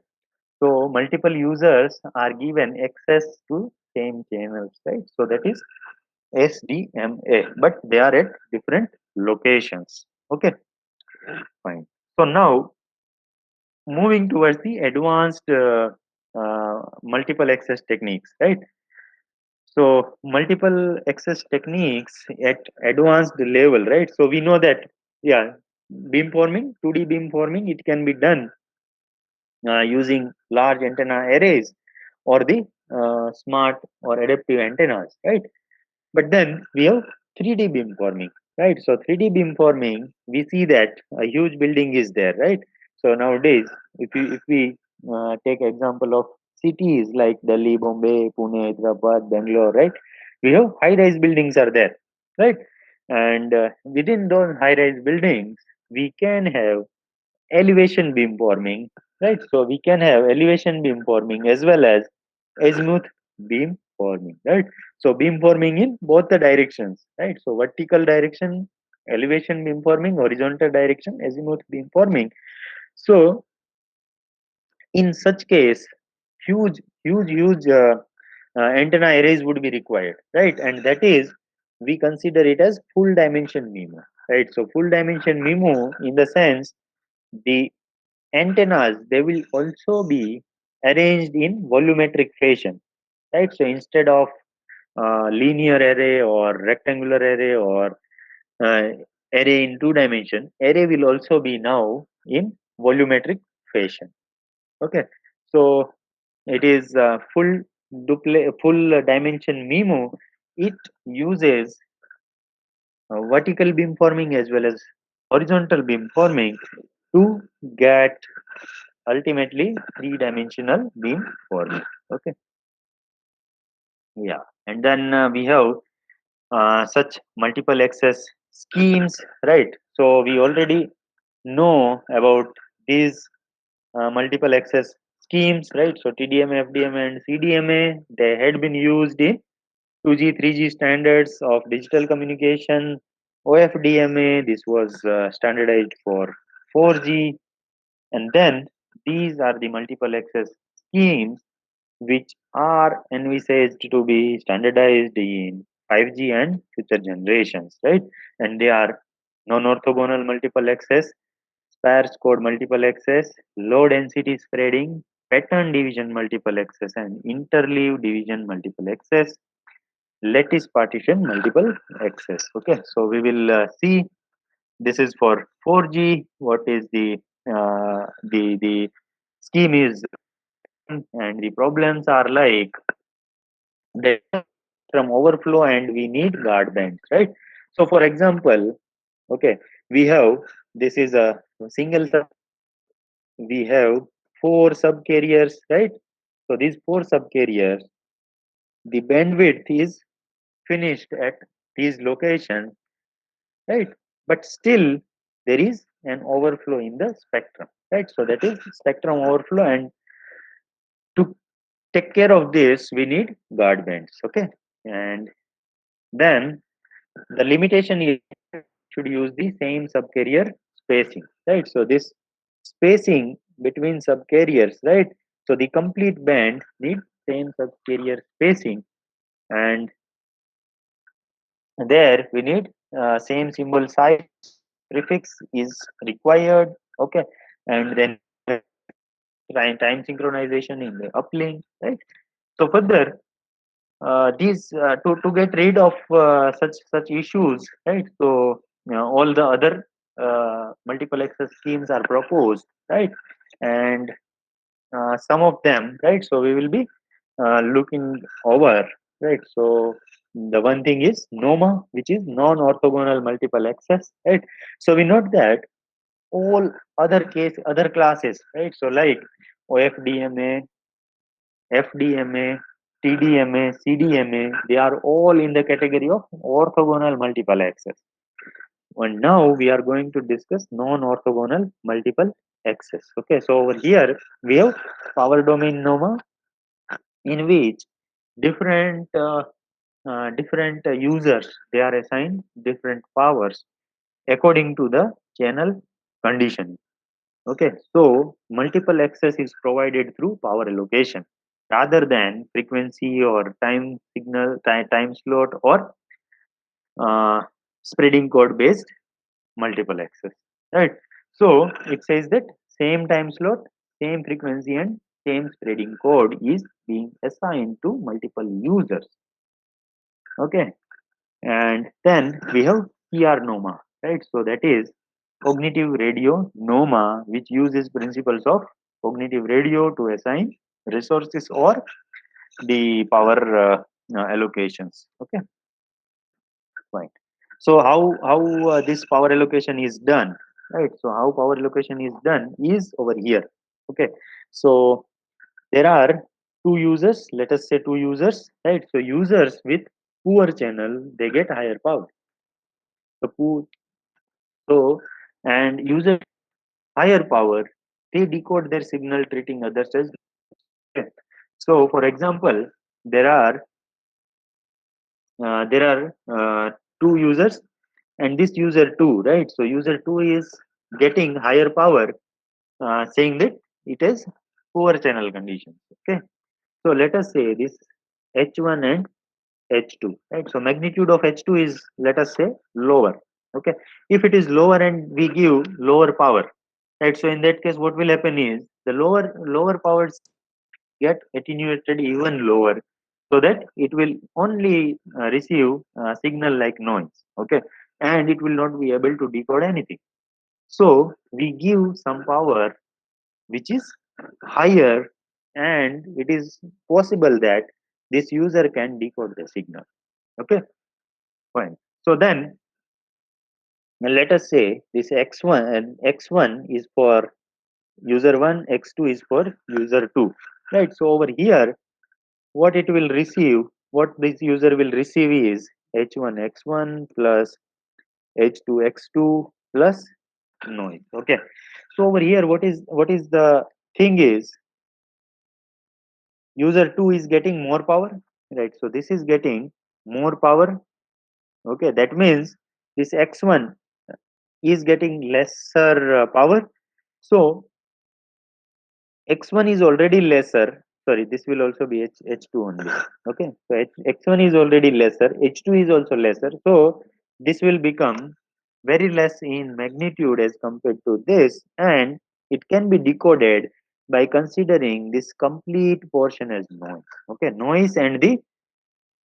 so multiple users are given access to same channels, right? So that is SDMA, but they are at different locations. Okay, fine. So now moving towards the advanced multiple access techniques, right? So multiple access techniques at advanced level, right? So we know that, yeah, beamforming, 2D beamforming, it can be done using large antenna arrays or the smart or adaptive antennas, right? But then we have 3D beamforming, right? So 3D beamforming, we see that a huge building is there, right? So nowadays, if we take example of cities like Delhi, Bombay, Pune, Hyderabad, Bangalore, right? We have high-rise buildings are there, right? And within those high-rise buildings, we can have elevation beamforming, right? So we can have elevation beamforming as well as azimuth beamforming, right? So beamforming in both the directions, right? So vertical direction, elevation beamforming, horizontal direction, azimuth beamforming. So in such case, huge antenna arrays would be required, right? And that is, we consider it as full dimension MIMO, right? So full dimension MIMO, in the sense, the antennas, they will also be arranged in volumetric fashion, right? So instead of linear array or rectangular array or uh, array in two dimension, array will also be now in volumetric fashion. Okay, so it is full dimension MIMO. It uses vertical beamforming as well as horizontal beamforming to get ultimately three-dimensional beamforming. Okay, yeah, and then we have such multiple access schemes, right? So we already know about these multiple access schemes, right? So TDMA, FDMA, and CDMA, they had been used in 2G, 3G standards of digital communication. OFDMA, this was standardized for 4G. And then these are the multiple access schemes which are envisaged to be standardized in 5G and future generations, right? And they are non-orthogonal multiple access, sparse code multiple access, low density spreading, pattern division multiple access, and interleave division multiple access, lattice partition multiple access. Okay, so we will see this is for 4G. What is the scheme is, and the problems are like the from overflow and we need guard bands, right? So for example, okay, we have this is a single we have four subcarriers, right? So these four subcarriers, the bandwidth is finished at these locations, right? But still there is an overflow in the spectrum, right? So that is spectrum overflow, and to take care of this, we need guard bands, okay? And then the limitation is should use the same subcarrier spacing, right? So this spacing between subcarriers, right? So the complete band needs same subcarrier spacing, and there we need same symbol size prefix is required, okay? And then time synchronization in the uplink, right? So further, these to get rid of such issues, right? So all the other multiple access schemes are proposed, right? And some of them, right? So we will be looking over, right? So the one thing is NOMA, which is non-orthogonal multiple access, right? So we note that all other classes, right? So like OFDMA, FDMA, TDMA, CDMA, they are all in the category of orthogonal multiple access. And now we are going to discuss non-orthogonal multiple access. Okay, so over here we have power domain NOMA, in which different users, they are assigned different powers according to the channel condition. Okay, so multiple access is provided through power allocation rather than frequency or time signal, time slot, or uh, spreading code based multiple access. Right. So it says that same time slot, same frequency, and same spreading code is being assigned to multiple users. Okay, and then we have PR-NOMA, right? So that is cognitive radio NOMA, which uses principles of cognitive radio to assign resources or the power allocations. Okay, fine. So how this power allocation is done, right? So how power allocation is done is over here. Okay, so there are two users. Let us say two users, right? So users with poor channel, they get higher power. The poor, so, and user higher power, they decode their signal treating others as okay. So for example, there are there are two users, and this user 2, right? So user 2 is getting higher power, saying that it is poor channel conditions. Okay, so let us say this h1 and h2, right? So magnitude of h2 is, let us say, lower. Okay, if it is lower and we give lower power, right? So in that case, what will happen is the lower powers get attenuated even lower, so that it will only receive signal like noise. Okay, and it will not be able to decode anything. So we give some power which is higher, and it is possible that this user can decode the signal. Okay, fine. So then let us say this x1 and x1 is for user 1, x2 is for user 2, right? So over here, what it will receive, what this user will receive is h1 x1 plus h2 x2 plus noise. Okay, so over here, what is the thing is, user 2 is getting more power, right? So this is getting more power. Okay, that means this x1 is getting lesser power. So x1 is already lesser. Sorry, this will also be h2 only. Okay, so x1 is already lesser, h2 is also lesser. So this will become very less in magnitude as compared to this, and it can be decoded by considering this complete portion as noise. Okay, noise and the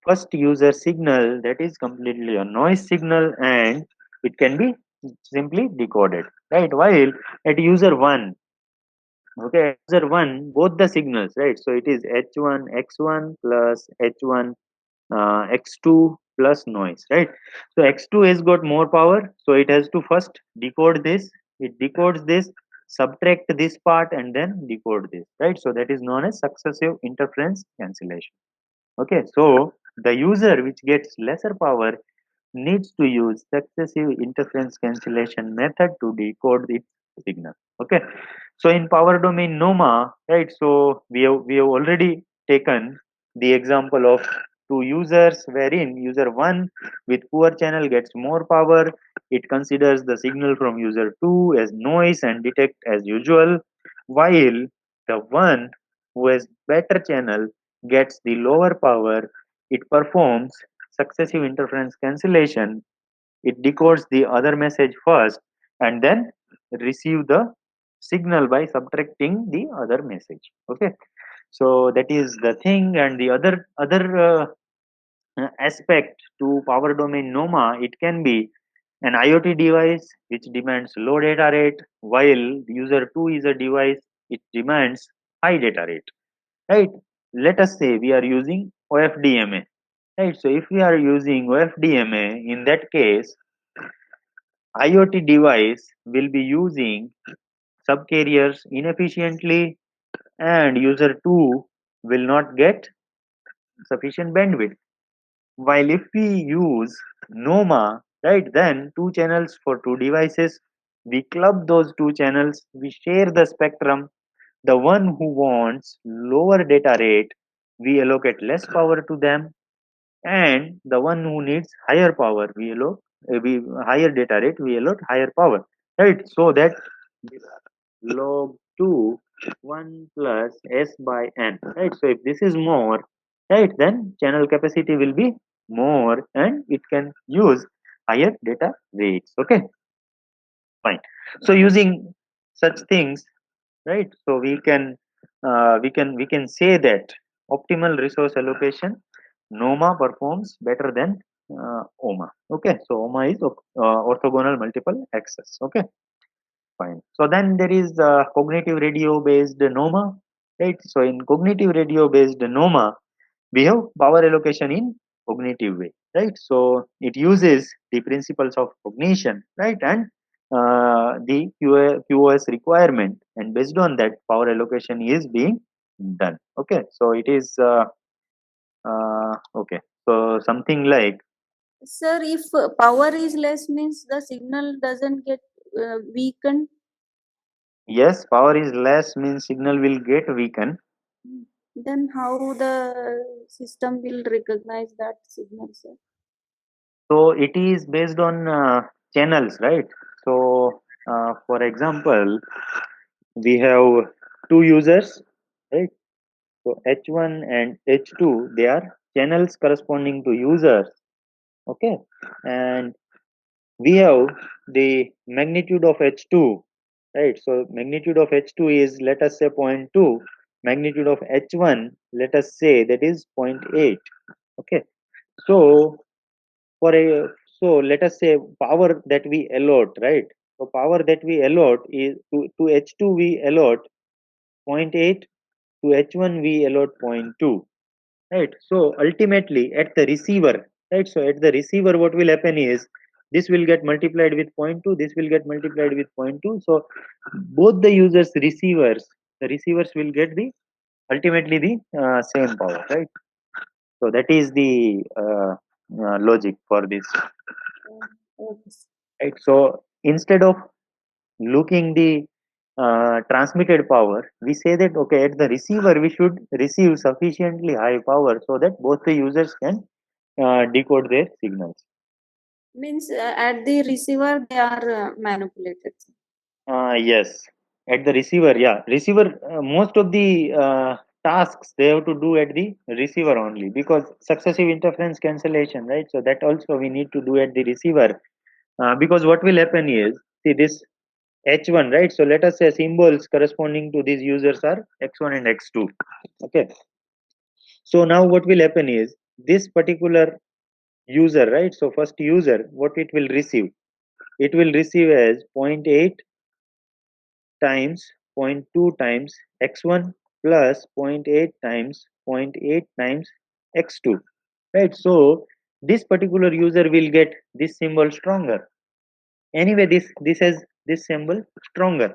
first user signal, that is completely a noise signal, and it can be simply decoded, right? While at user 1, okay, at user 1, both the signals, right? So it is h1 x1 plus h1 x2 plus noise, right? So x2 has got more power, so it has to first decode this. It decodes this, subtract this part, and then decode this, right? So that is known as successive interference cancellation. Okay, so the user which gets lesser power needs to use successive interference cancellation method to decode its signal. Okay, so in power domain NOMA, right? So we have already taken the example of two users wherein user one with poor channel gets more power. It considers the signal from user two as noise and detect as usual, while the one who has better channel gets the lower power. It performs successive interference cancellation. It decodes the other message first and then receive the signal by subtracting the other message. Okay, so that is the thing. And the other aspect to power domain NOMA, it can be an IoT device which demands low data rate, while user 2 is a device it demands high data rate, right? Let us say we are using OFDMA, right? So if we are using OFDMA, in that case IoT device will be using subcarriers inefficiently, and user 2 will not get sufficient bandwidth. While if we use NOMA, right, then two channels for two devices, we club those two channels, we share the spectrum. The one who wants lower data rate, we allocate less power to them, and the one who needs higher power, we higher data rate, we allot higher power, right? So that this log 2 1 plus s by n, right? So if this is more, right, then channel capacity will be more and it can use higher data rates. Okay, fine. So using such things, right, so we can say that optimal resource allocation NOMA performs better than OMA. Okay, so OMA is orthogonal multiple access. Okay, fine. So then there is cognitive radio based NOMA, right? So in cognitive radio based NOMA, we have power allocation in cognitive way, right? So it uses the principles of cognition, right, and the QoS requirement, and based on that, power allocation is being done. Okay, so it is okay. So something like, Sir, if power is less means the signal doesn't get weakened, yes, power is less means signal will get weakened. then how the system will recognize that signal, sir? So it is based on channels, right? So for example, we have two users, right? So H1 and H2, they are channels corresponding to users. Okay, and we have the magnitude of H2, right? So magnitude of H2 is, let us say, zero point 0.2. Magnitude of H1, let us say, that is 0.8. Okay, so for a so let us say power that we allot, right? So power that we allot is to H2 we allot 0.8, to H1 we allot 0.2, right? So ultimately at the receiver, right? So at the receiver, what will happen is this will get multiplied with zero point 0.2, this will get multiplied with 0.2. So both the users receivers, the receivers will get the ultimately the same power, right? So that is the logic for this, Okay. right? So instead of looking the transmitted power, we say that okay, at the receiver we should receive sufficiently high power so that both the users can decode their signals. Means at the receiver they are manipulated. Yes, at the receiver, yeah, receiver. Most of the tasks they have to do at the receiver only because successive interference cancellation, right? So that also we need to do at the receiver because what will happen is, see this H1, right? So let us say symbols corresponding to these users are X1 and X2. Okay. So now what will happen is this particular user, right? So first user, what it will receive? It will receive as zero point 0.8 times 0.2 times x1 plus 0.8 times 0.8 times x2, right? So this particular user will get this symbol stronger. Anyway, this has this symbol stronger.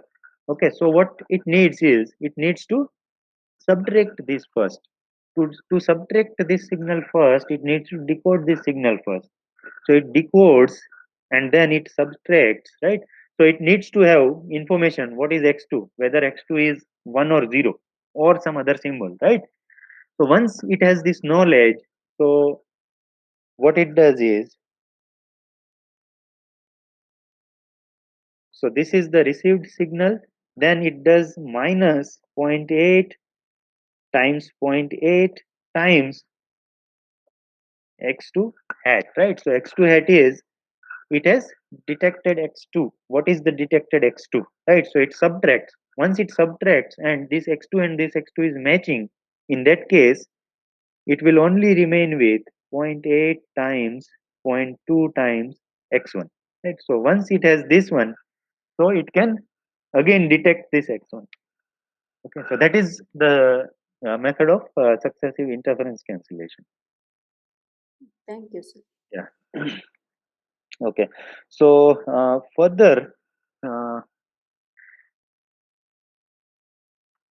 Okay, so what it needs is it needs to subtract this first. To subtract this signal first, it needs to decode this signal first. So it decodes and then it subtracts, right? So it needs to have information what is x2, whether x2 is 1 or 0 or some other symbol, right? So once it has this knowledge, so what it does is, so this is the received signal, then it does minus zero point 0.8 times 0.8 times x2 hat, right? So x2 hat is, it has detected x2. What is the detected x2, right? So it subtracts. Once it subtracts and this x2 and this x2 is matching, in that case it will only remain with 0.8 times 0.2 times x1, right? So once it has this one, so it can again detect this x1. Okay, so that is the method of successive interference cancellation. Thank you, sir. Yeah. Okay, so further, uh,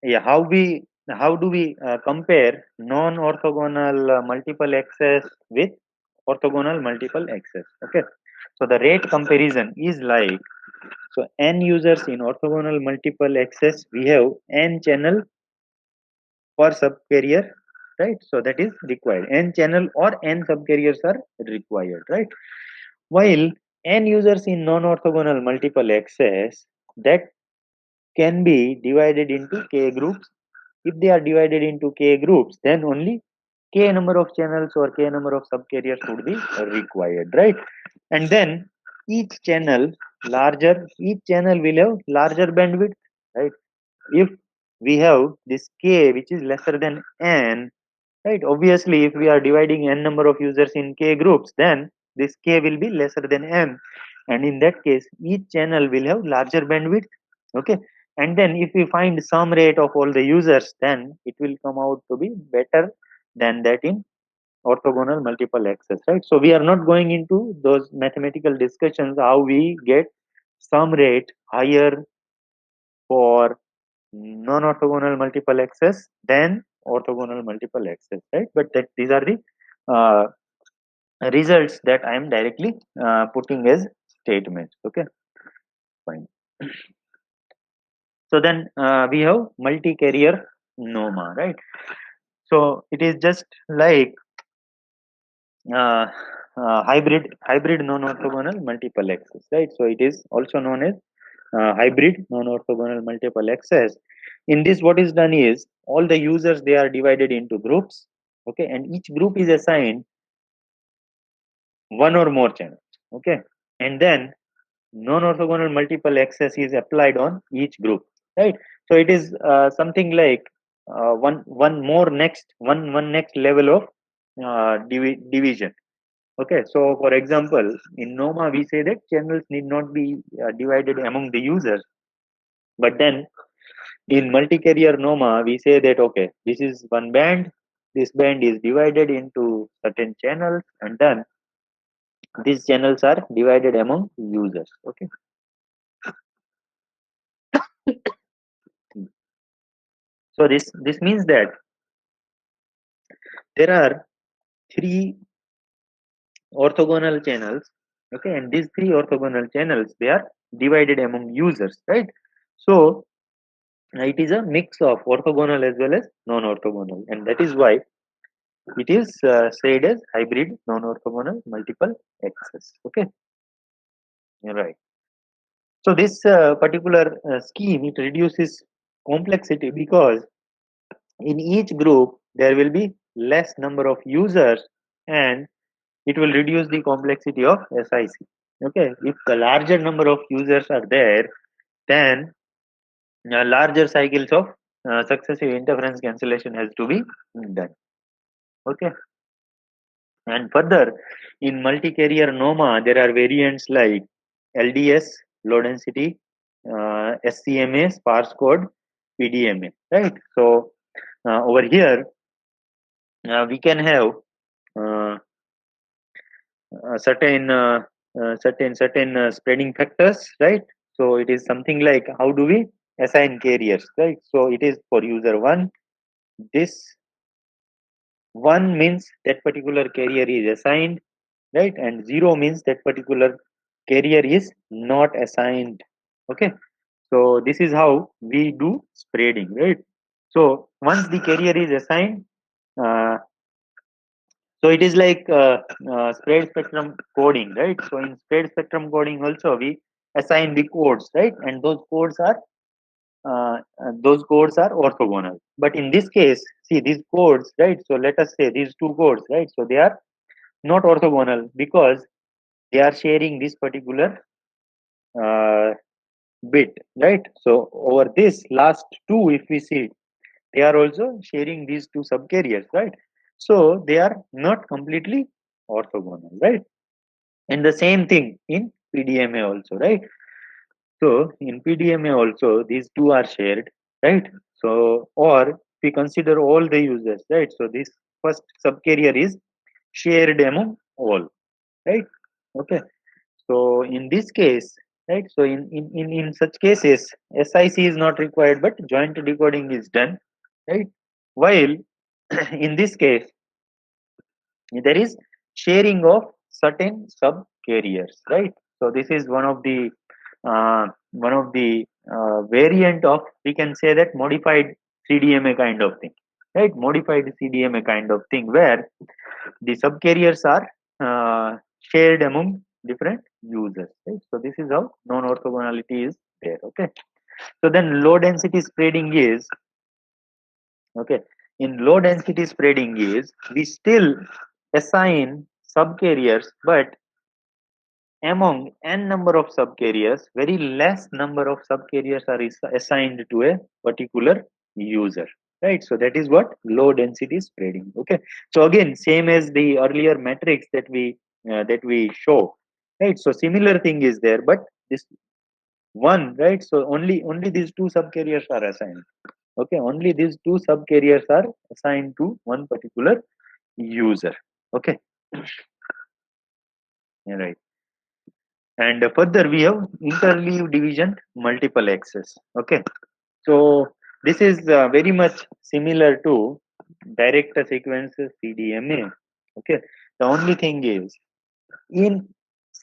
yeah, how do we compare non-orthogonal multiple access with orthogonal multiple access? Okay, so the rate comparison is like, so n users in orthogonal multiple access, we have n channel per subcarrier, right? So that is required. N channel or n subcarriers are required, right? While n users in non-orthogonal multiple access, that can be divided into k groups. If they are divided into k groups, then only k number of channels or k number of subcarriers would be required, right? And then each channel will have larger bandwidth, right? If we have this k which is lesser than n, right? Obviously, if we are dividing n number of users in k groups, then this k will be lesser than n, and in that case, each channel will have larger bandwidth. Okay, and then if we find sum rate of all the users, then it will come out to be better than that in orthogonal multiple access, right? So we are not going into those mathematical discussions how we get sum rate higher for non-orthogonal multiple access than orthogonal multiple access, right? But that these are the uh, results that I am directly putting as statements. Okay, fine. So then we have multi-carrier NOMA, right? So it is just like uh, hybrid non-orthogonal multiple access, right? So it is also known as hybrid non-orthogonal multiple access. In this, what is done is all the users they are divided into groups, okay, and each group is assigned one or more channels, okay, and then non-orthogonal multiple access is applied on each group, right? So it is something like one next level of division. Okay, so for example, in NOMA we say that channels need not be divided among the users, but then in multi-carrier NOMA we say that okay, this is one band, this band is divided into certain channels, and then these channels are divided among users. Okay, so this means that there are three orthogonal channels, okay, and these three orthogonal channels they are divided among users, right? So It is a mix of orthogonal as well as non-orthogonal, and that is why it is said as hybrid non-orthogonal multiple access. Okay, right. So this particular scheme, it reduces complexity because in each group there will be less number of users, and it will reduce the complexity of SIC. Okay, if the larger number of users are there, then larger cycles of successive interference cancellation has to be done. Okay, and further, in multi-carrier NOMA, there are variants like LDS, low density, SCMA, sparse code, PDMA, right? So over here, we can have uh, certain spreading factors, right? So it is something like how do we assign carriers, right? So it is for user one. This one means that particular carrier is assigned, right? And zero means that particular carrier is not assigned. Okay, so this is how we do spreading, right? So once the carrier is assigned, uh, so it is like spread spectrum coding, right? So in spread spectrum coding also we assign the codes, right? And those codes are orthogonal. But in this case, see these codes, right? So let us say these two codes, right? So they are not orthogonal because they are sharing this particular uh, bit, right? So over this last two, if we see, they are also sharing these two subcarriers, right? So they are not completely orthogonal, right? And the same thing in PDMA also, right? So in PDMA also these two are shared, right? So or we consider all the users, right? So this first subcarrier is shared among all, right? Okay. So in this case, right? So in such cases, SIC is not required, but joint decoding is done, right? While in this case, there is sharing of certain sub carriers, right? So this is one of the variant of, we can say that, modified CDMA kind of thing, right? Modified CDMA kind of thing where the subcarriers are shared among different users, right? So this is how non-orthogonality is there. Okay, so then low density spreading is, okay, in low density spreading is we still assign subcarriers, but among n number of subcarriers, very less number of subcarriers are assigned to a particular user, right? So that is what low density spreading. Okay, so again, same as the earlier matrix that we show, right? So similar thing is there, but this one, right? So only these two subcarriers are assigned. Okay, only these two subcarriers are assigned to one particular user. Okay, right. And further, we have interleave division multiple access. Okay, so this is very much similar to direct sequence CDMA. Okay, the only thing is in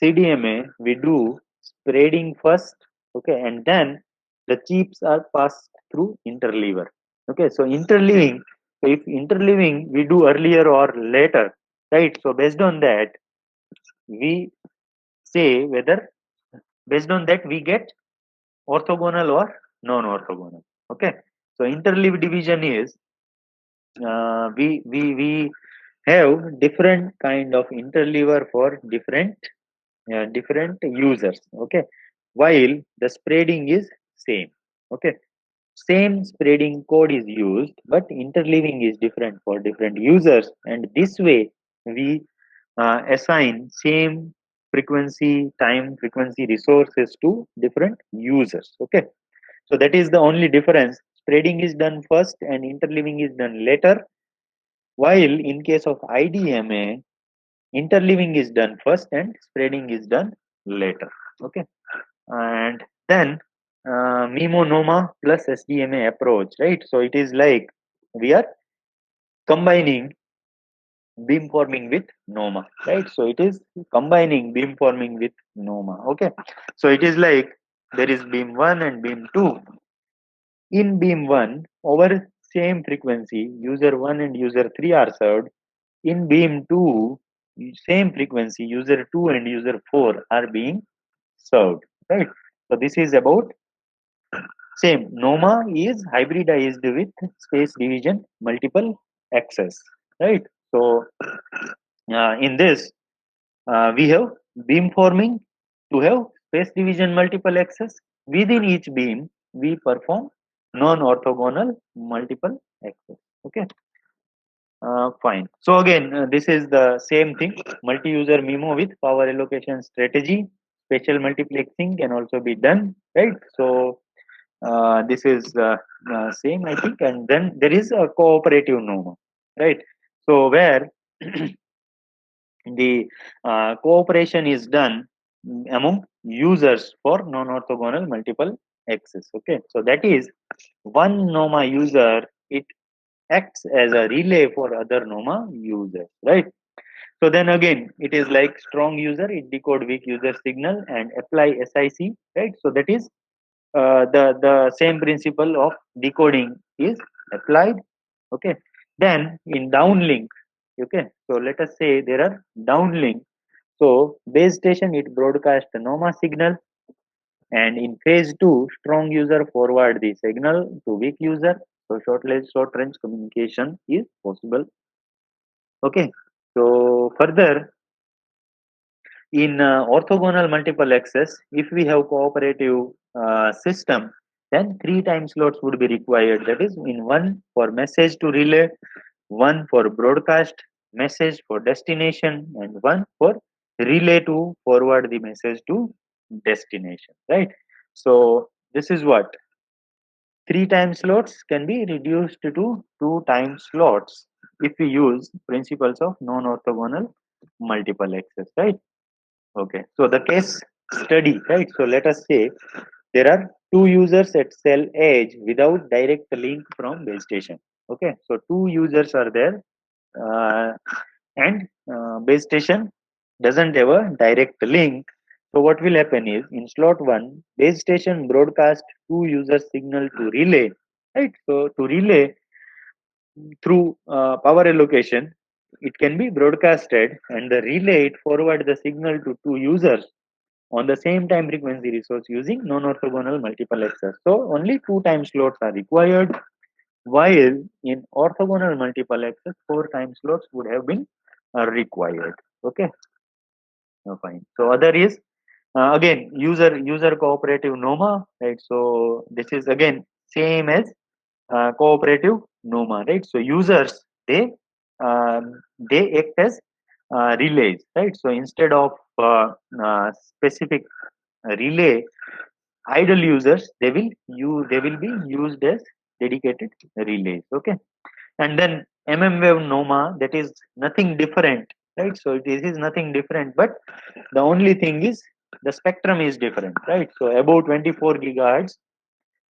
CDMA we do spreading first. Okay, and then the chips are passed through interleaver. Okay, so interleaving. If interleaving we do earlier or later, right? So based on that, we say whether, based on that we get orthogonal or non-orthogonal. Okay, so interleave division is we have different kind of interleaver for different users. Okay, while the spreading is same. Okay, same spreading code is used, but interleaving is different for different users, and this way we assign same frequency resources to different users. Okay, so that is the only difference. Spreading is done first and interleaving is done later. While in case of IDMA, interleaving is done first and spreading is done later. Okay, and then MIMO NOMA plus SDMA approach, right? So it is like we are combining beamforming with NOMA, right? So it is combining beamforming with NOMA. Okay, so it is like there is beam 1 and beam 2. In beam 1, over same frequency, user 1 and user 3 are served. In beam 2, same frequency, user 2 and user 4 are being served, right? So this is about same. NOMA is hybridized with space division multiple access, right? So in this, we have beam forming to have space division multiple access. Within each beam, we perform non-orthogonal multiple access. Okay, fine. So again, this is the same thing. Multi-user MIMO with power allocation strategy. Spatial multiplexing can also be done, right? So this is same, I think. And then there is a cooperative NOMA, right? So where the cooperation is done among users for non-orthogonal multiple access. Okay, so that is one NOMA user, it acts as a relay for other NOMA users, right? So then again, it is like strong user, it decode weak user signal and apply SIC, right? So that is the same principle of decoding is applied. Okay, then in downlink, okay, so let us say there are downlink. So base station, it broadcast the NOMA signal, and in phase 2, strong user forward the signal to weak user. So short range communication is possible. Okay, so further in orthogonal multiple access, if we have cooperative system, then 3 time slots would be required. That is, in one for message to relay, one for broadcast message for destination, and one for relay to forward the message to destination. Right. So this is what 3 time slots can be reduced to 2 time slots if we use principles of non-orthogonal multiple access. Right. Okay, so the case study, right? So let us say there are two users at cell edge without direct link from base station. Okay, so two users are there, uh, and base station doesn't have a direct link. So what will happen is in slot one, base station broadcast two user signal to relay, right? So to relay through power allocation, it can be broadcasted, and the relay it forward the signal to two users on the same time frequency resource using non-orthogonal multiple access. So only 2 time slots are required, while in orthogonal multiple access, 4 time slots would have been required. Okay, fine. So other is again user cooperative NOMA, right? So this is again same as cooperative NOMA, right? So users they act as relays, right? So instead of specific relay, idle users they will be used as dedicated relays. Okay, and then mmwave NOMA, that is nothing different, right? So this is nothing different, but the only thing is the spectrum is different, right? So above 24 gigahertz,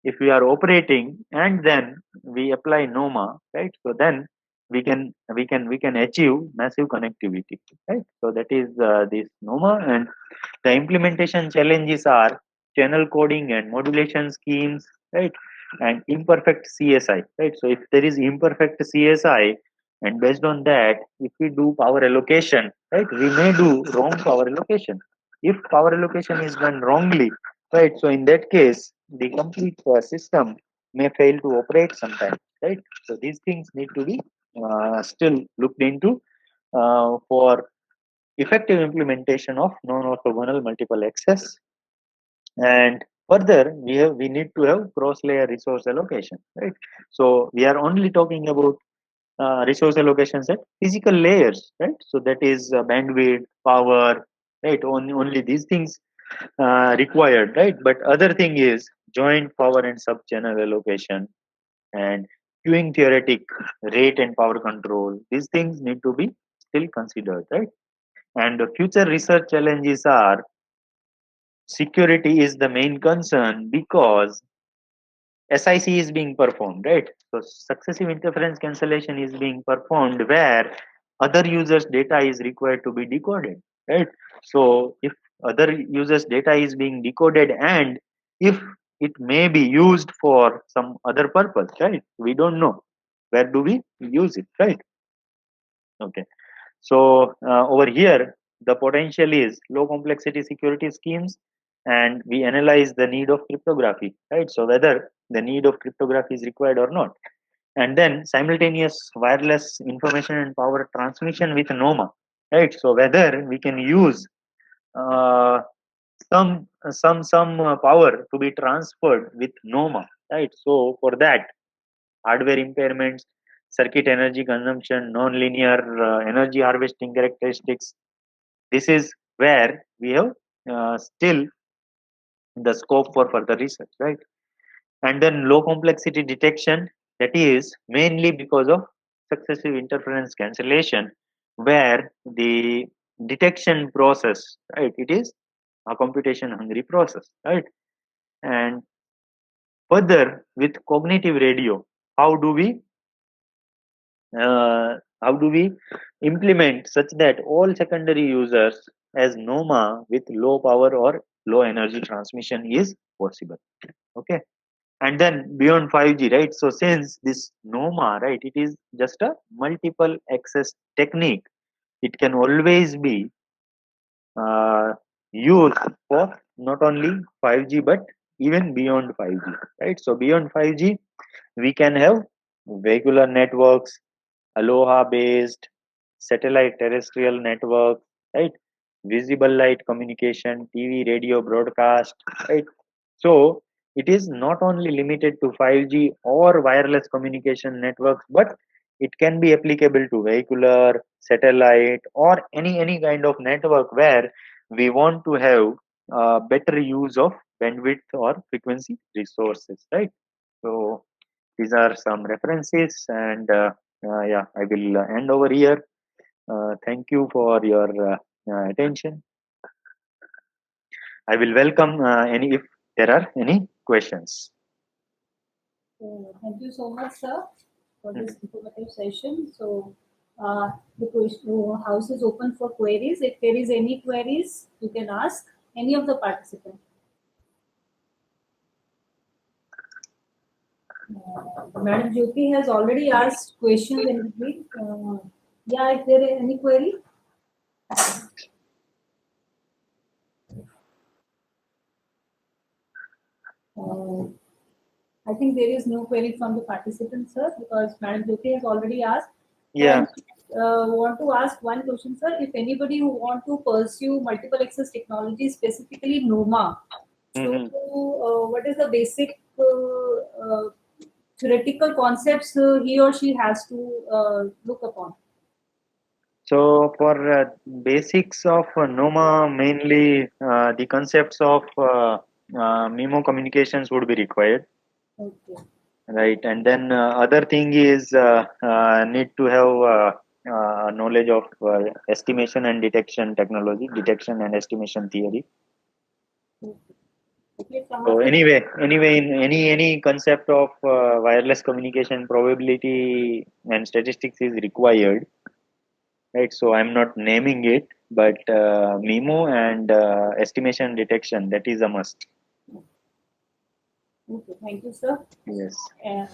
if we are operating and then we apply NOMA, right? So then we can achieve massive connectivity, right? So that is this NOMA, and the implementation challenges are channel coding and modulation schemes, right? And imperfect CSI, right? So if there is imperfect CSI, and based on that, if we do power allocation, right, we may do wrong power allocation. If power allocation is done wrongly, right, so in that case, the complete system may fail to operate sometimes, right? So these things need to be still looked into for effective implementation of non-orthogonal multiple access. And further, we need to have cross-layer resource allocation, right? So we are only talking about resource allocations at physical layers, right? So that is bandwidth, power, right? Only these things required, right? But other thing is joint power and sub-channel allocation and queuing theoretic rate and power control. These things need to be still considered, right? And the future research challenges are security is the main concern because SIC is being performed, right? So successive interference cancellation is being performed where other users' data is required to be decoded, right? So if other users' data is being decoded, and if it may be used for some other purpose, right? We don't know where do we use it, right? Okay. So over here, the potential is low complexity security schemes, and we analyze the need of cryptography, right? So whether the need of cryptography is required or not, and then simultaneous wireless information and power transmission with NOMA, right? So whether we can use uh, some power to be transferred with NOMA, right? So for that, hardware impairments, circuit energy consumption, non-linear energy harvesting characteristics. This is where we have still the scope for further research, right? And then low complexity detection, that is mainly because of successive interference cancellation, where the detection process, right, it is a computation hungry process, right? And further with cognitive radio, how do we how do we implement such that all secondary users as NOMA with low power or low energy transmission is possible? Okay. And then beyond 5G, right? So since this NOMA, right, it is just a multiple access technique, it can always be uh, used for not only 5G but even beyond 5G, right? So beyond 5G, we can have vehicular networks, Aloha based satellite terrestrial network, right? Visible light communication, TV, radio broadcast, right? So it is not only limited to 5G or wireless communication networks, but it can be applicable to vehicular, satellite, or any kind of network where we want to have better use of bandwidth or frequency resources, right? So these are some references, and yeah, I will end over here. Thank you for your attention. I will welcome any if there are any questions. So thank you so much, sir, for this Mhm. informative session. So the house is open for queries. If there is any queries, you can ask any of the participants. Madam Jyoti has already asked questions in between. Yeah, if there is any query. Uh, I think there is no query from the participants, sir, because Madam Jyoti has already asked. So Yeah. I want to ask one question, sir. If anybody who want to pursue multiple access technology, specifically NOMA, so Mhm. what is the basic theoretical concepts he or she has to look upon? So for basics of NOMA, mainly the concepts of MIMO communications would be required, Okay. right? And then other thing is need to have knowledge of estimation and detection technology, detection and estimation theory. Okay, some So of the anyway, in any concept of wireless communication, probability and statistics is required, right? So I'm not naming it, but MIMO and estimation detection, that is a must. okay, thank you, sir. Yes. And